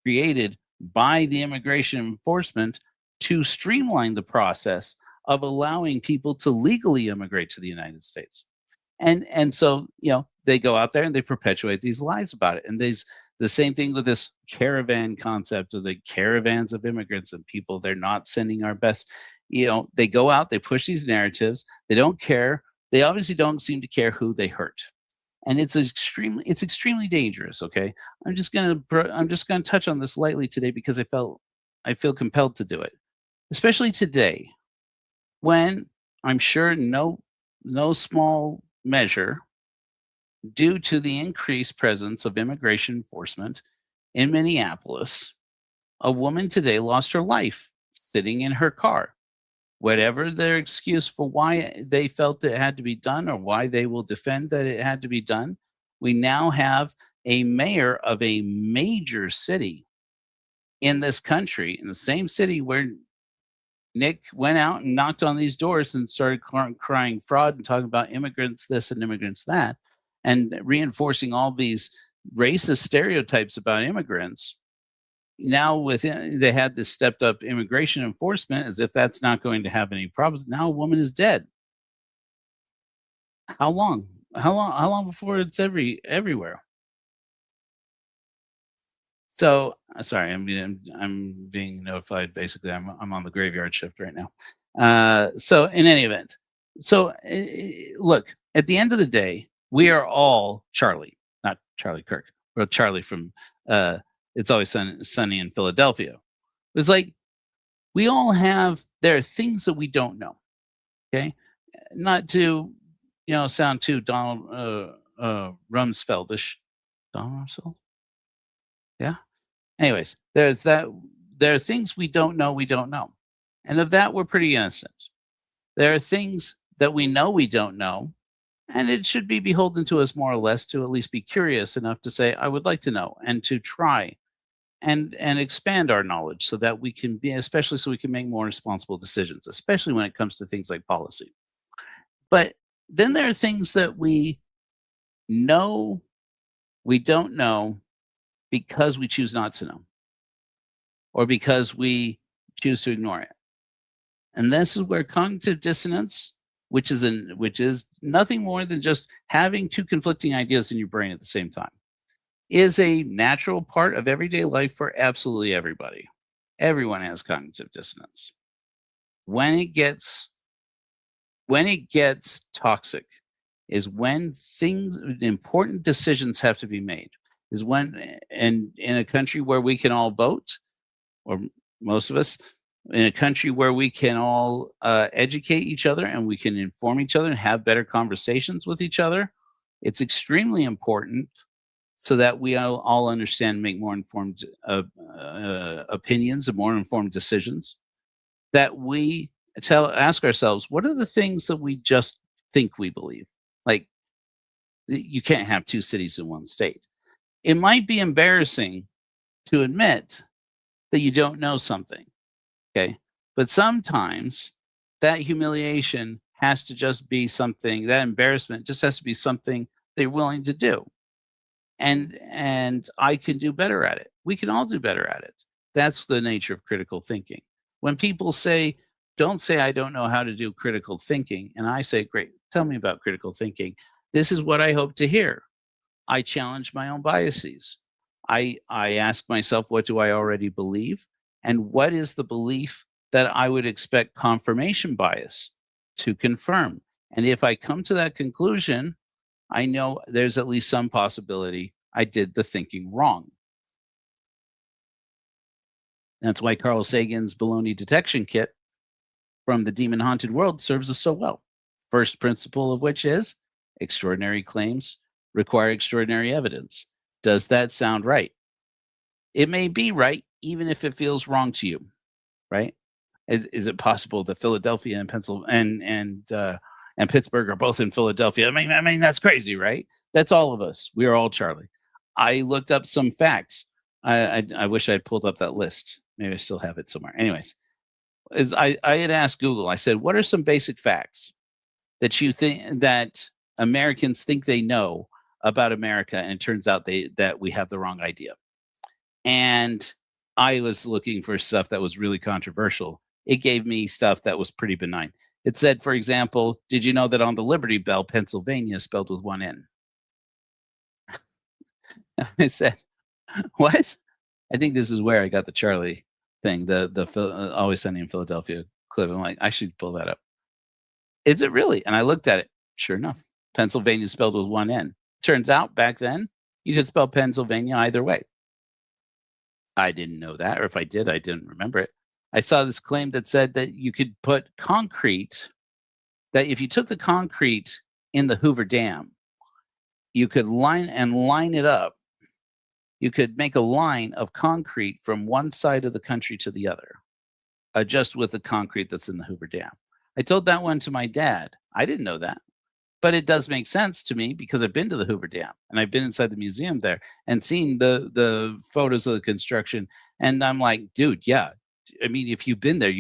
created by the immigration enforcement to streamline the process of allowing people to legally immigrate to the United States. And so, they go out there and they perpetuate these lies about it. And there's the same thing with this caravan concept of the caravans of immigrants and people. They're not sending our best. They go out, they push these narratives. They don't care. They obviously don't seem to care who they hurt. And it's extremely dangerous. Okay. I'm just going to touch on this lightly today because I feel compelled to do it, especially today when I'm sure no small measure, due to the increased presence of immigration enforcement in Minneapolis, a woman today lost her life sitting in her car. Whatever their excuse for why they felt it had to be done or why they will defend that it had to be done, we now have a mayor of a major city in this country, in the same city where Nick went out and knocked on these doors and started crying fraud and talking about immigrants this and immigrants that, and reinforcing all these racist stereotypes about immigrants. Now they had this stepped up immigration enforcement as if that's not going to have any problems. Now a woman is dead. How long? How long before it's everywhere? So sorry, I'm being notified. Basically, I'm on the graveyard shift right now. So in any event, look, at the end of the day, we are all Charlie, not Charlie Kirk, but Charlie from It's Always Sunny in Philadelphia. It's like we all there are things that we don't know. Okay, not to sound too Donald Rumsfeldish. Donald Rumsfeld. Yeah. Anyways, there are things we don't know, and of that we're pretty innocent. There are things that we don't know, and it should be beholden to us more or less to at least be curious enough to say, I would like to know, and to try and expand our knowledge so that we can especially so we can make more responsible decisions, especially when it comes to things like policy. But then there are things that we don't know because we choose not to know, or because we choose to ignore it. And this is where cognitive dissonance, which is nothing more than just having two conflicting ideas in your brain at the same time, is a natural part of everyday life for absolutely everybody. Everyone has cognitive dissonance. When it gets toxic is when important decisions have to be made. Is when, and in a country where we can all vote, or most of us, in a country where we can all educate each other and we can inform each other and have better conversations with each other, it's extremely important so that we all understand, make more informed opinions and more informed decisions, that we ask ourselves, what are the things that we just think we believe? Like, you can't have two cities in one state. It might be embarrassing to admit that you don't know something, okay? But sometimes that humiliation has to just be something, that embarrassment just has to be something they're willing to do. And I can do better at it. We can all do better at it. That's the nature of critical thinking. When people say, don't say I don't know how to do critical thinking, and I say, great, tell me about critical thinking. This is what I hope to hear. I challenge my own biases. I ask myself, what do I already believe? And what is the belief that I would expect confirmation bias to confirm? And if I come to that conclusion, I know there's at least some possibility I did the thinking wrong. That's why Carl Sagan's baloney detection kit from the demon haunted world serves us so well. First principle of which is extraordinary claims require extraordinary evidence. Does that sound right? It may be right, even if it feels wrong to you, right? Is it possible that Philadelphia and Pennsylvania and Pittsburgh are both in Philadelphia? I mean, that's crazy, right? That's all of us. We are all Charlie. I looked up some facts. I wish I'd pulled up that list. Maybe I still have it somewhere. Anyways, I had asked Google. I said, "What are some basic facts that you think that Americans think they know about America?" And it turns out that we have the wrong idea. And I was looking for stuff that was really controversial. It gave me stuff that was pretty benign. It said, for example, did you know that on the Liberty Bell, Pennsylvania is spelled with one N? I said, what? I think this is where I got the Charlie thing, the Always Sunny in Philadelphia clip. I'm like, I should pull that up. Is it really? And I looked at it. Sure enough, Pennsylvania is spelled with one N. Turns out back then, you could spell Pennsylvania either way. I didn't know that, or if I did, I didn't remember it. I saw this claim that said that you could put concrete, that if you took the concrete in the Hoover Dam, you could line it up. You could make a line of concrete from one side of the country to the other, just with the concrete that's in the Hoover Dam. I told that one to my dad. I didn't know that. But it does make sense to me because I've been to the Hoover Dam and I've been inside the museum there and seen the photos of the construction. And I'm like, dude, yeah. I mean, if you've been there,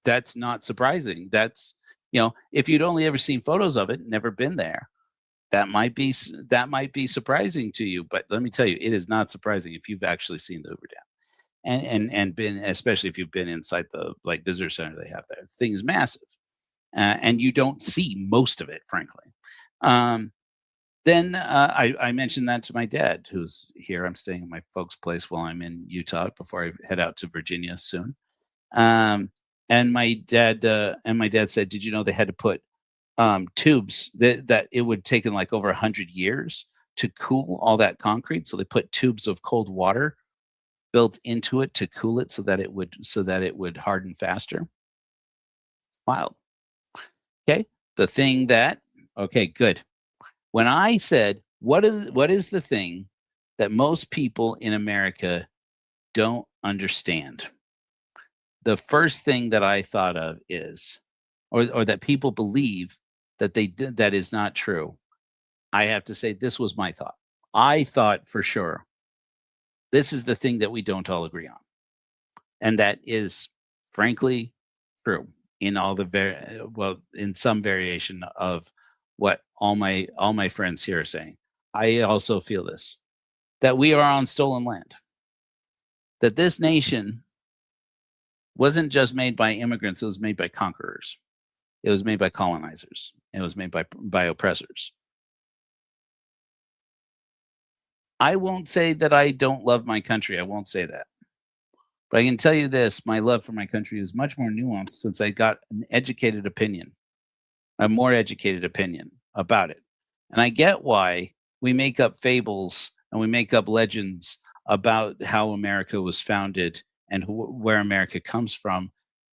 that's not surprising. That's, if you'd only ever seen photos of it, never been there, that might be surprising to you. But let me tell you, it is not surprising if you've actually seen the Hoover Dam and been, especially if you've been inside the visitor center they have there. The thing is massive. And you don't see most of it, frankly. Then I mentioned that to my dad, who's here. I'm staying at my folks' place while I'm in Utah before I head out to Virginia soon. And my dad said, "Did you know they had to put tubes that it would take like over 100 years to cool all that concrete? So they put tubes of cold water built into it to cool it so that it would harden faster." It's wild. Okay, okay, good. When I said, what is the thing that most people in America don't understand? The first thing that I thought of is, or that people believe that is not true. I have to say, this was my thought. I thought for sure, this is the thing that we don't all agree on. And that is, frankly, true. In in some variation of what all my friends here are saying. I also feel this, that we are on stolen land, that this nation wasn't just made by immigrants, it was made by conquerors. It was made by colonizers. It was made by oppressors. I won't say that I don't love my country. I won't say that. But I can tell you this, my love for my country is much more nuanced since I got an educated opinion, a more educated opinion about it. And I get why we make up fables and we make up legends about how America was founded and where America comes from.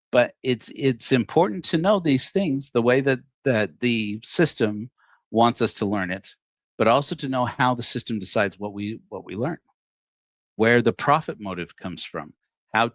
But it's important to know these things the way that the system wants us to learn it, but also to know how the system decides what we learn, where the profit motive comes from. How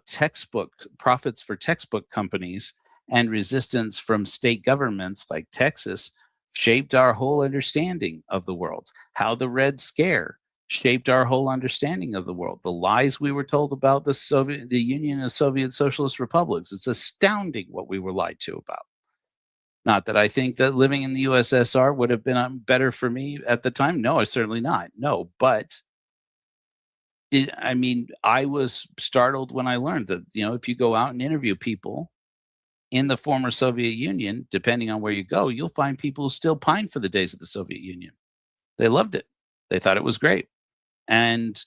profits for textbook companies and resistance from state governments like Texas shaped our whole understanding of the world. How the Red Scare shaped our whole understanding of the world. The lies we were told about the Union of Soviet Socialist Republics. It's astounding what we were lied to about. Not that I think that living in the USSR would have been better for me at the time. No, certainly not. No, but I was startled when I learned that, if you go out and interview people in the former Soviet Union, depending on where you go, you'll find people who still pine for the days of the Soviet Union. They loved it. They thought it was great. And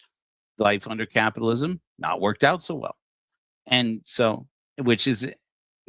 life under capitalism not worked out so well. And so, which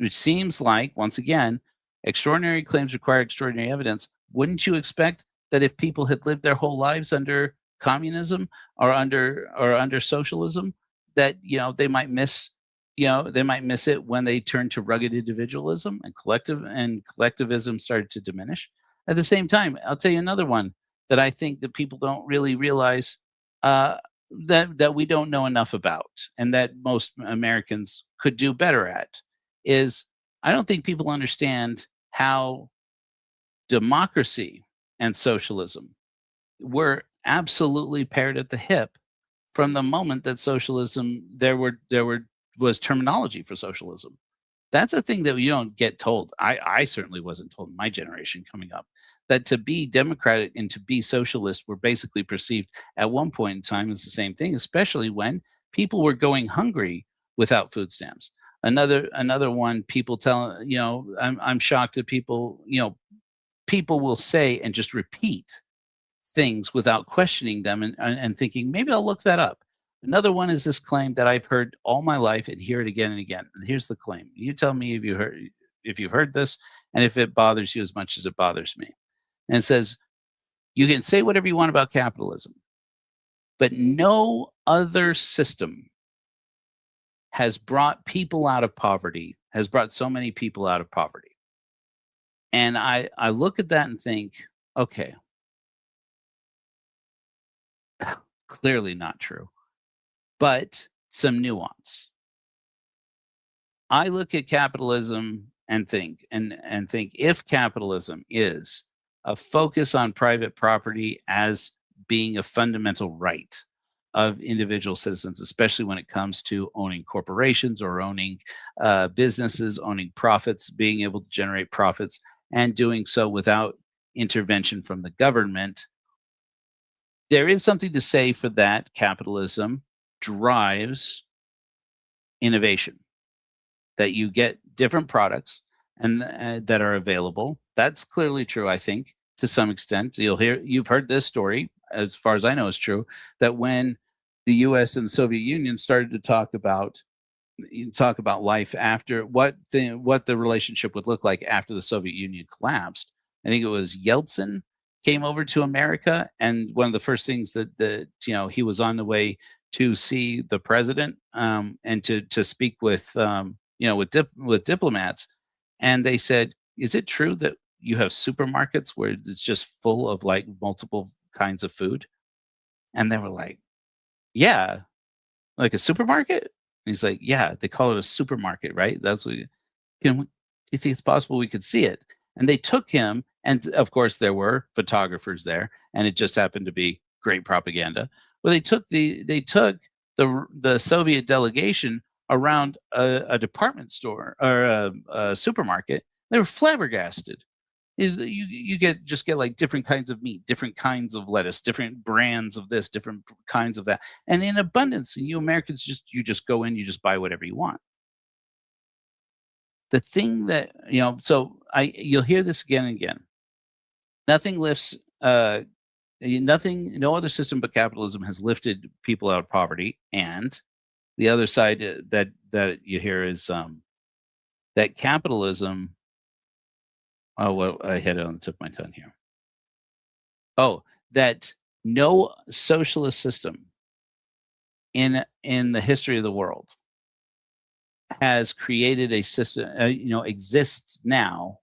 seems like, once again, extraordinary claims require extraordinary evidence. Wouldn't you expect that if people had lived their whole lives under communism or under socialism, that they might miss it when they turned to rugged individualism and collectivism started to diminish. At the same time, I'll tell you another one that I think that people don't really realize, that we don't know enough about, and that most Americans could do better at, is I don't think people understand how democracy and socialism were absolutely paired at the hip from the moment that socialism was terminology for socialism. That's a thing that you don't get told. I certainly wasn't told in my generation coming up, that to be democratic and to be socialist were basically perceived at one point in time as the same thing, especially when people were going hungry without food stamps. Another one, people tell, I'm shocked that people will say and just repeat things without questioning them and thinking, maybe I'll look that up. Another one is this claim that I've heard all my life and hear it again and again. And here's the claim. You tell me if you've heard this and if it bothers you as much as it bothers me. And it says, you can say whatever you want about capitalism, but no other system has brought people out of poverty, has brought so many people out of poverty. And I look at that and think, okay, clearly not true, but some nuance. I look at capitalism and think if capitalism is a focus on private property as being a fundamental right of individual citizens, especially when it comes to owning corporations or owning businesses, owning profits, being able to generate profits, and doing so without intervention from the government, there is something to say for that. Capitalism drives innovation, that you get different products and that are available. That's clearly true, I think, to some extent. You've heard this story, as far as I know is true, that when the US and the Soviet Union started to talk about life after, what the relationship would look like after the Soviet Union collapsed, I think it was Yeltsin came over to America, and one of the first things that he was on the way to see the president and to speak with with diplomats, and they said, "Is it true that you have supermarkets where it's just full of like multiple kinds of food?" And they were like, "Yeah, like a supermarket." And he's like, "Yeah, they call it a supermarket, right? That's what." Do you think it's possible we could see it? And they took him, and of course there were photographers there, and it just happened to be great propaganda. Well, they took the Soviet delegation around a department store or a supermarket. They were flabbergasted. You get like different kinds of meat, different kinds of lettuce, different brands of this, different kinds of that, and in abundance. And you Americans just go in, you just buy whatever you want. The thing that you'll hear this again and again. Nothing lifts. No other system but capitalism has lifted people out of poverty. And the other side that you hear is that capitalism. Oh, well, I had it on the tip of my tongue here. Oh, that no socialist system in the history of the world has created a system, exists now,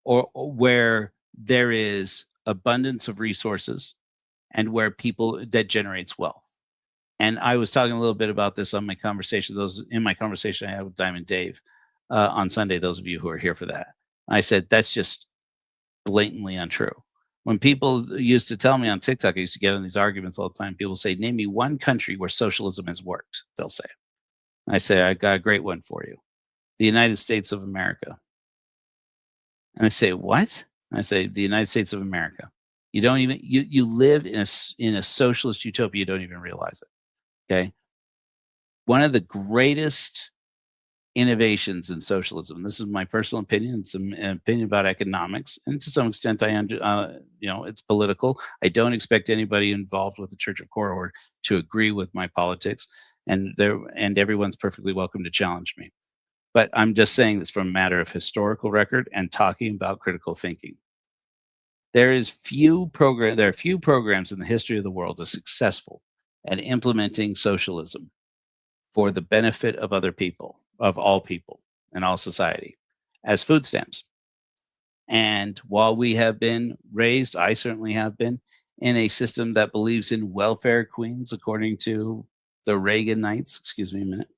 or where there is abundance of resources and where that generates wealth. And I was talking a little bit about this on my conversation. In my conversation I had with Diamond Dave on Sunday. Those of you who are here for that, I said that's just blatantly untrue. When people used to tell me on TikTok, I used to get in these arguments all the time. People say, "Name me one country where socialism has worked." They'll say. I say, "I got a great one for you. The United States of America." And I say, "What?" And I say, "The United States of America. You don't even, you live in a socialist utopia. You don't even realize it." Okay. One of the greatest innovations in socialism, and this is my personal opinion, it's an opinion about economics, and to some extent it's political. I don't expect anybody involved with the Church of Koror to agree with my politics, and everyone's perfectly welcome to challenge me. But I'm just saying this from a matter of historical record and talking about critical thinking. There are few programs in the history of the world as successful at implementing socialism for the benefit of other people, of all people and all society, as food stamps. And while we have been raised, I certainly have been, in a system that believes in welfare queens, according to the Reaganites. Excuse me a minute.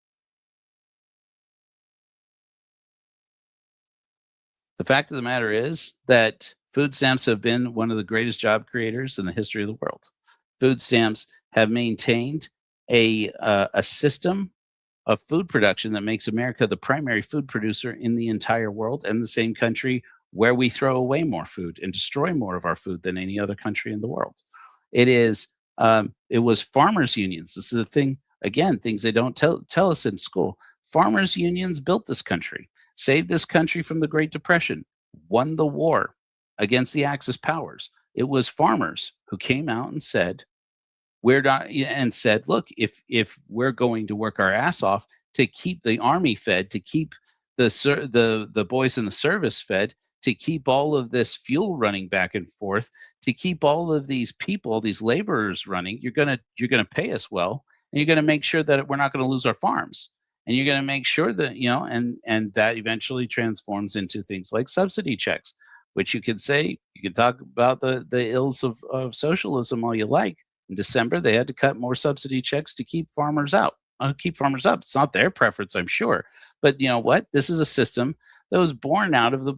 The fact of the matter is that food stamps have been one of the greatest job creators in the history of the world. Food stamps have maintained a system of food production that makes America the primary food producer in the entire world, and the same country where we throw away more food and destroy more of our food than any other country in the world. It was farmers' unions. This is the thing, again, things they don't tell us in school. Farmers' unions built this country, saved this country from the Great Depression, won the war against the Axis powers. It was farmers who came out and said, look, if we're going to work our ass off to keep the army fed, to keep the boys in the service fed, to keep all of this fuel running back and forth, to keep all of these people, these laborers running, you're gonna pay us well, and you're gonna make sure that we're not gonna lose our farms, and you're gonna make sure that and that eventually transforms into things like subsidy checks, which you can talk about the ills of socialism all you like. In December, they had to cut more subsidy checks to keep farmers up. It's not their preference, I'm sure, but you know what? This is a system that was born out of a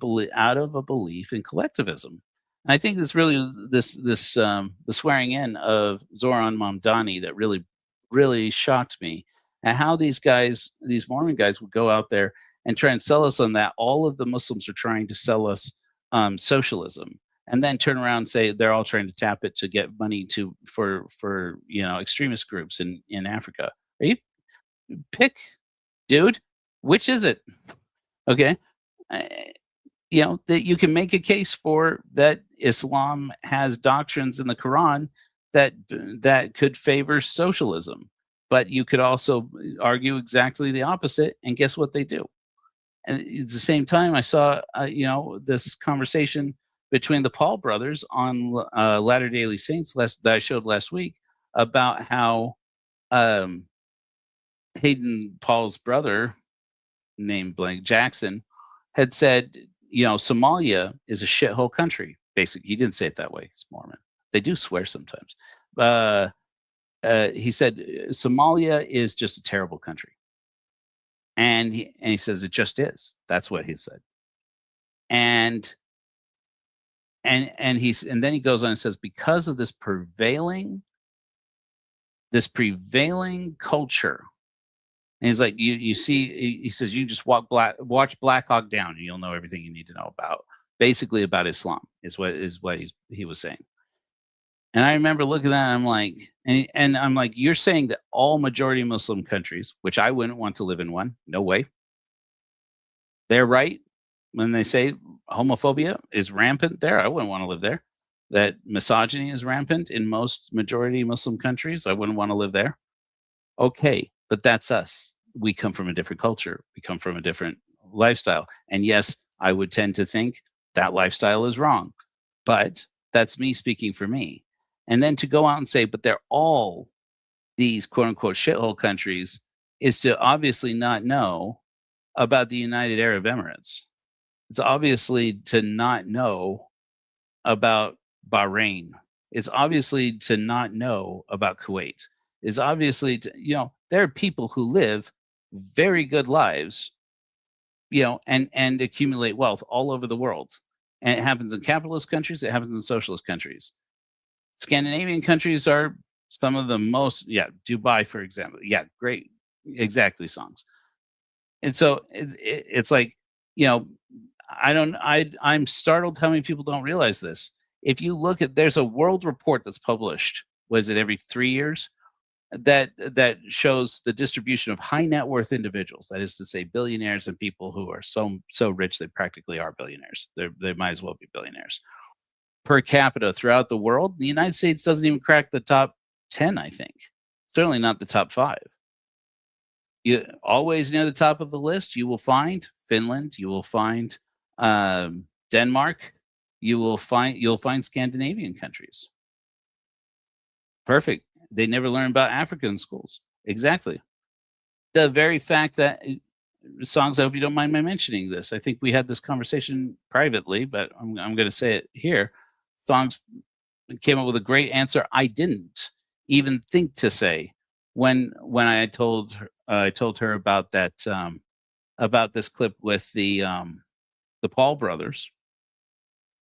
belief in collectivism. And I think it's really the swearing in of Zoran Mamdani that really, really shocked me at how these Mormon guys would go out there and try and sell us on that. All of the Muslims are trying to sell us socialism, and then turn around and say they're all trying to tap it to get money for extremist groups in Africa. Are you pick, dude? Which is it? Okay, that you can make a case for that Islam has doctrines in the Quran that could favor socialism, but you could also argue exactly the opposite. And guess what they do? And at the same time, I saw this conversation between the Paul brothers on Latter Daily Saints that I showed last week about how Hayden Paul's brother, named Blank Jackson, had said, Somalia is a shithole country. Basically, he didn't say it that way. It's Mormon. They do swear sometimes. He said Somalia is just a terrible country, and he says it just is. That's what he said. And then he goes on and says, because of this prevailing culture. And he's like, you see, he says, you just watch Black Hawk Down and you'll know everything you need to know about Islam is what he was saying. And I remember looking at that and I'm like, and I'm like, you're saying that all majority Muslim countries, which I wouldn't want to live in one, no way. They're right when they say homophobia is rampant there. I wouldn't want to live there. That misogyny is rampant in most majority Muslim countries. I wouldn't want to live there. Okay. But that's us. We come from a different culture. We come from a different lifestyle. And yes, I would tend to think that lifestyle is wrong. But that's me speaking for me. And then to go out and say, but they're all these quote unquote shithole countries, is to obviously not know about the United Arab Emirates. It's obviously to not know about Bahrain. It's obviously to not know about Kuwait. It's obviously there are people who live very good lives, and accumulate wealth all over the world. And it happens in capitalist countries. It happens in socialist countries. Scandinavian countries are some of the most, Dubai, for example. Yeah, great. Exactly, songs. And so it's like, I'm startled how many people don't realize this. If you look at, there's a world report that's published, was it every 3 years? That shows the distribution of high net worth individuals. That is to say, billionaires and people who are so rich they practically are billionaires. They might as well be billionaires per capita throughout the world. The United States doesn't even crack the top 10. I think certainly not the top 5. You always near the top of the list. You will find Finland. You will find Denmark. you'll find Scandinavian countries. Perfect. They never learn about Africa in schools. Exactly. The very fact that songs, I hope you don't mind my mentioning this. I think we had this conversation privately, but I'm going to say it here. Songs came up with a great answer I didn't even think to say when I told her about that about this clip with the Paul brothers,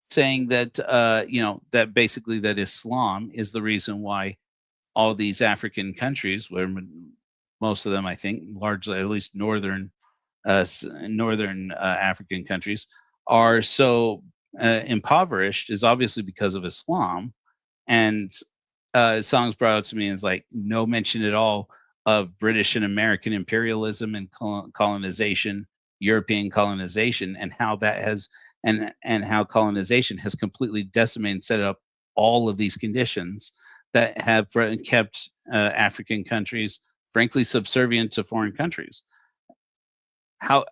saying that that basically that Islam is the reason why all these African countries, where most of them, I think, largely at least northern African countries, are so impoverished, is obviously because of Islam. And songs brought out to me is like no mention at all of British and American imperialism and colonization, European colonization, and how that has and how colonization has completely decimated and set up all of these conditions that have kept African countries, frankly, subservient to foreign countries. How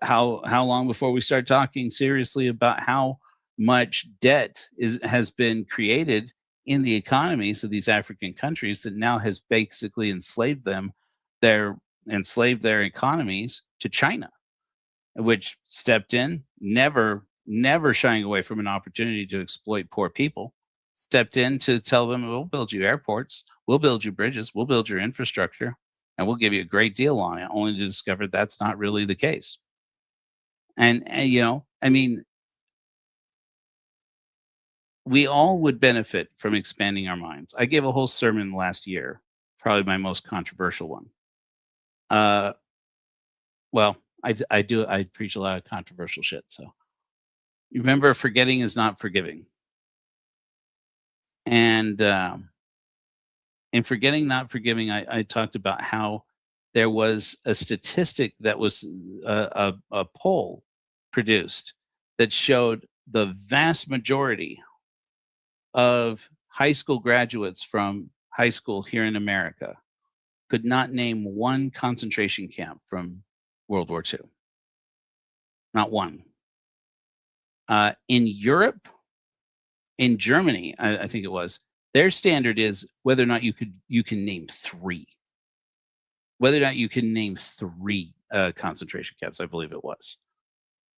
long before we start talking seriously about how much debt has been created in the economies of these African countries that now has basically enslaved their economies to China, which stepped in, never shying away from an opportunity to exploit poor people, stepped in to tell them, we'll build you airports, we'll build you bridges, we'll build your infrastructure, and we'll give you a great deal on it, only to discover that's not really the case. And I mean, we all would benefit from expanding our minds. I gave a whole sermon last year, probably my most controversial one. Well, I preach a lot of controversial shit. So you remember, forgetting is not forgiving. And in forgetting, not forgiving, I talked about how there was a statistic that was a poll produced that showed the vast majority of high school graduates from high school here in America could not name one concentration camp from World War II. Not one. In Europe, in Germany, I think it was, their standard is whether or not you can name three. Whether or not you can name three concentration camps, I believe it was.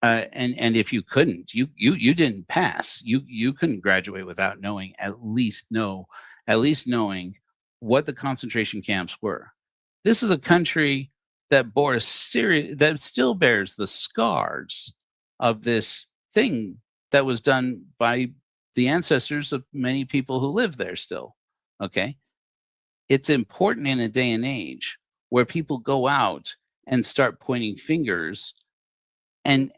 And if you couldn't, you didn't pass. You couldn't graduate without knowing at least knowing what the concentration camps were. This is a country that that still bears the scars of this thing that was done by the ancestors of many people who live there still. Okay, it's important in a day and age where people go out and start pointing fingers and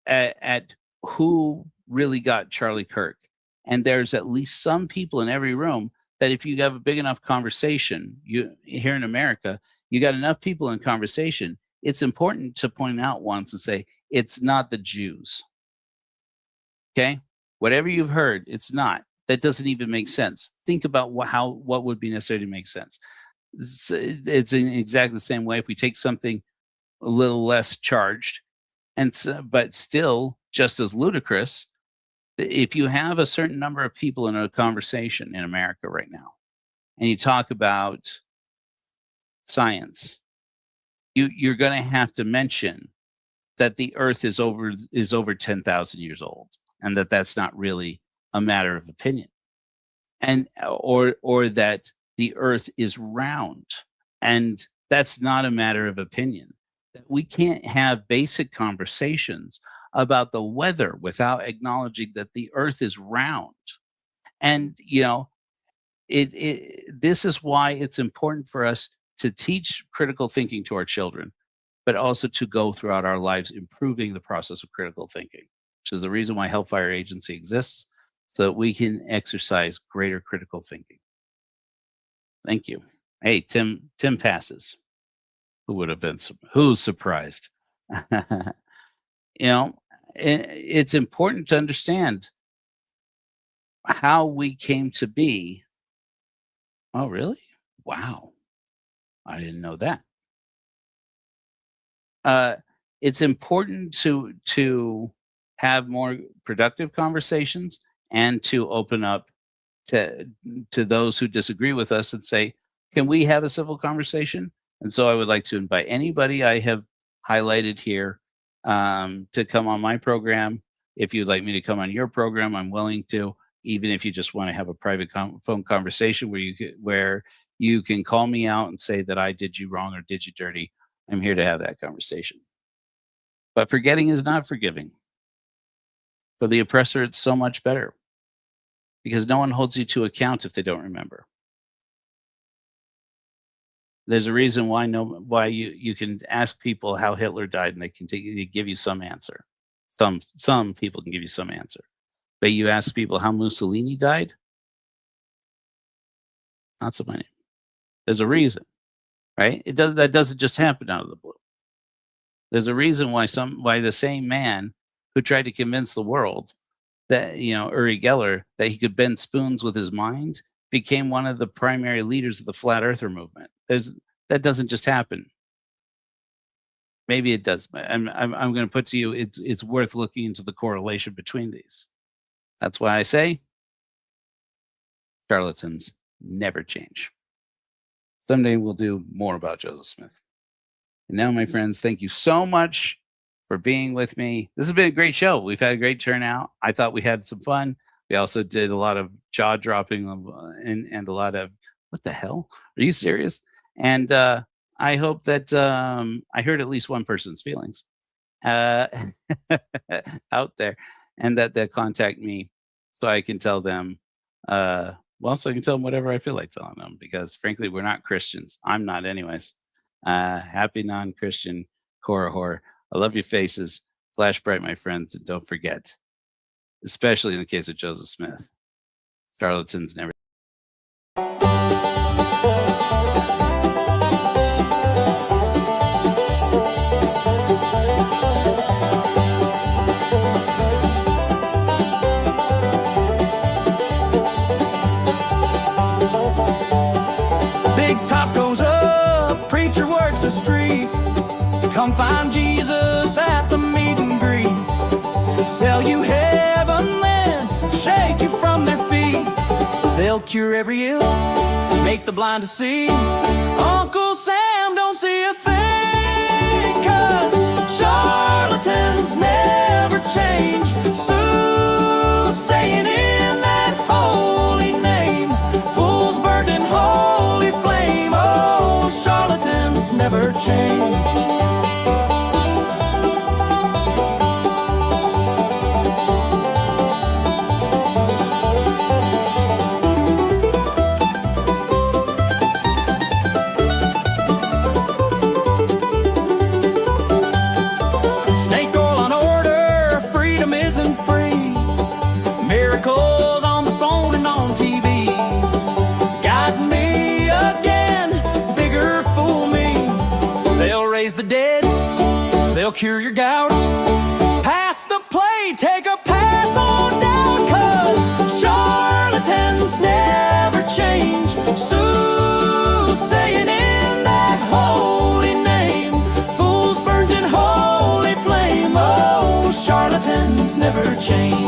at who really got Charlie Kirk. And there's at least some people in every room that if you have a big enough conversation, here in America, you got enough people in conversation, it's important to point out once and say, it's not the Jews. Okay? Whatever you've heard, it's not. That doesn't even make sense. Think about what would be necessary to make sense. It's in exactly the same way if we take something a little less charged, but still just as ludicrous. If you have a certain number of people in a conversation in America right now, and you talk about science, you're going to have to mention that the Earth is over 10,000 years old, and that's not really a matter of opinion, and or that the Earth is round, and that's not a matter of opinion. We can't have basic conversations about the weather without acknowledging that the Earth is round. And this is why it's important for us to teach critical thinking to our children, but also to go throughout our lives improving the process of critical thinking, which is the reason why Hellfire Agency exists, so that we can exercise greater critical thinking. Thank you. Hey, Tim passes. Who would have been? Who's surprised? It's important to understand how we came to be. Oh, really? Wow. I didn't know that. It's important to have more productive conversations and to open up to those who disagree with us and say, can we have a civil conversation? And so I would like to invite anybody I have highlighted here to come on my program. If you'd like me to come on your program, I'm willing to, even if you just want to have a private phone conversation where you can call me out and say that I did you wrong or did you dirty. I'm here to have that conversation. But forgetting is not forgiving. For the oppressor, it's so much better because no one holds you to account if they don't remember. There's a reason why you can ask people how Hitler died and they can give you some answer. Some people can give you some answer. But you ask people how Mussolini died, not so many. There's a reason, right? That doesn't just happen out of the blue. There's a reason why the same man who tried to convince the world that, Uri Geller, that he could bend spoons with his mind, became one of the primary leaders of the flat earther movement. That doesn't just happen. Maybe it does. I'm going to put to you, it's worth looking into the correlation between these. That's why I say charlatans never change. Someday we'll do more about Joseph Smith. And now, my friends, thank you so much for being with me. This has been a great show. We've had a great turnout. I thought we had some fun. We also did a lot of jaw dropping and a lot of, what the hell? Are you serious? And I hope that I hurt at least one person's feelings out there, and that they'll contact me so I can tell them, so I can tell them whatever I feel like telling them, because frankly, we're not Christians. I'm not anyways. Happy non-Christian Korihor. I love your faces. Flash bright, my friends, and don't forget, especially in the case of Joseph Smith, charlatans never. Big top goes up, preacher works the street. Come find Jesus at the meet and greet. Sell you heaven, then shake you from their feet. They'll cure every ill, make the blind to see. Uncle Sam don't see a thing, 'cause charlatans never change. Saying in that holy name, fools burnt in holy flame. Oh, charlatans never change. Snake oil on order, freedom isn't free. Miracles on the phone and on TV. Got me again, bigger fool me. They'll raise the dead, they'll cure your gout. Pass the plate, take a pass on down, 'cause charlatans never change. Saying in that holy name, fools burnt in holy flame. Oh, charlatans never change.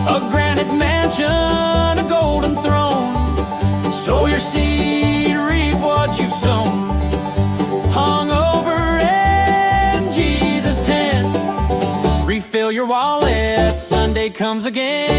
A granite mansion, a golden throne. Sow your seed, reap what you've sown. Hung over in Jesus' tent. Refill your wallet, Sunday comes again.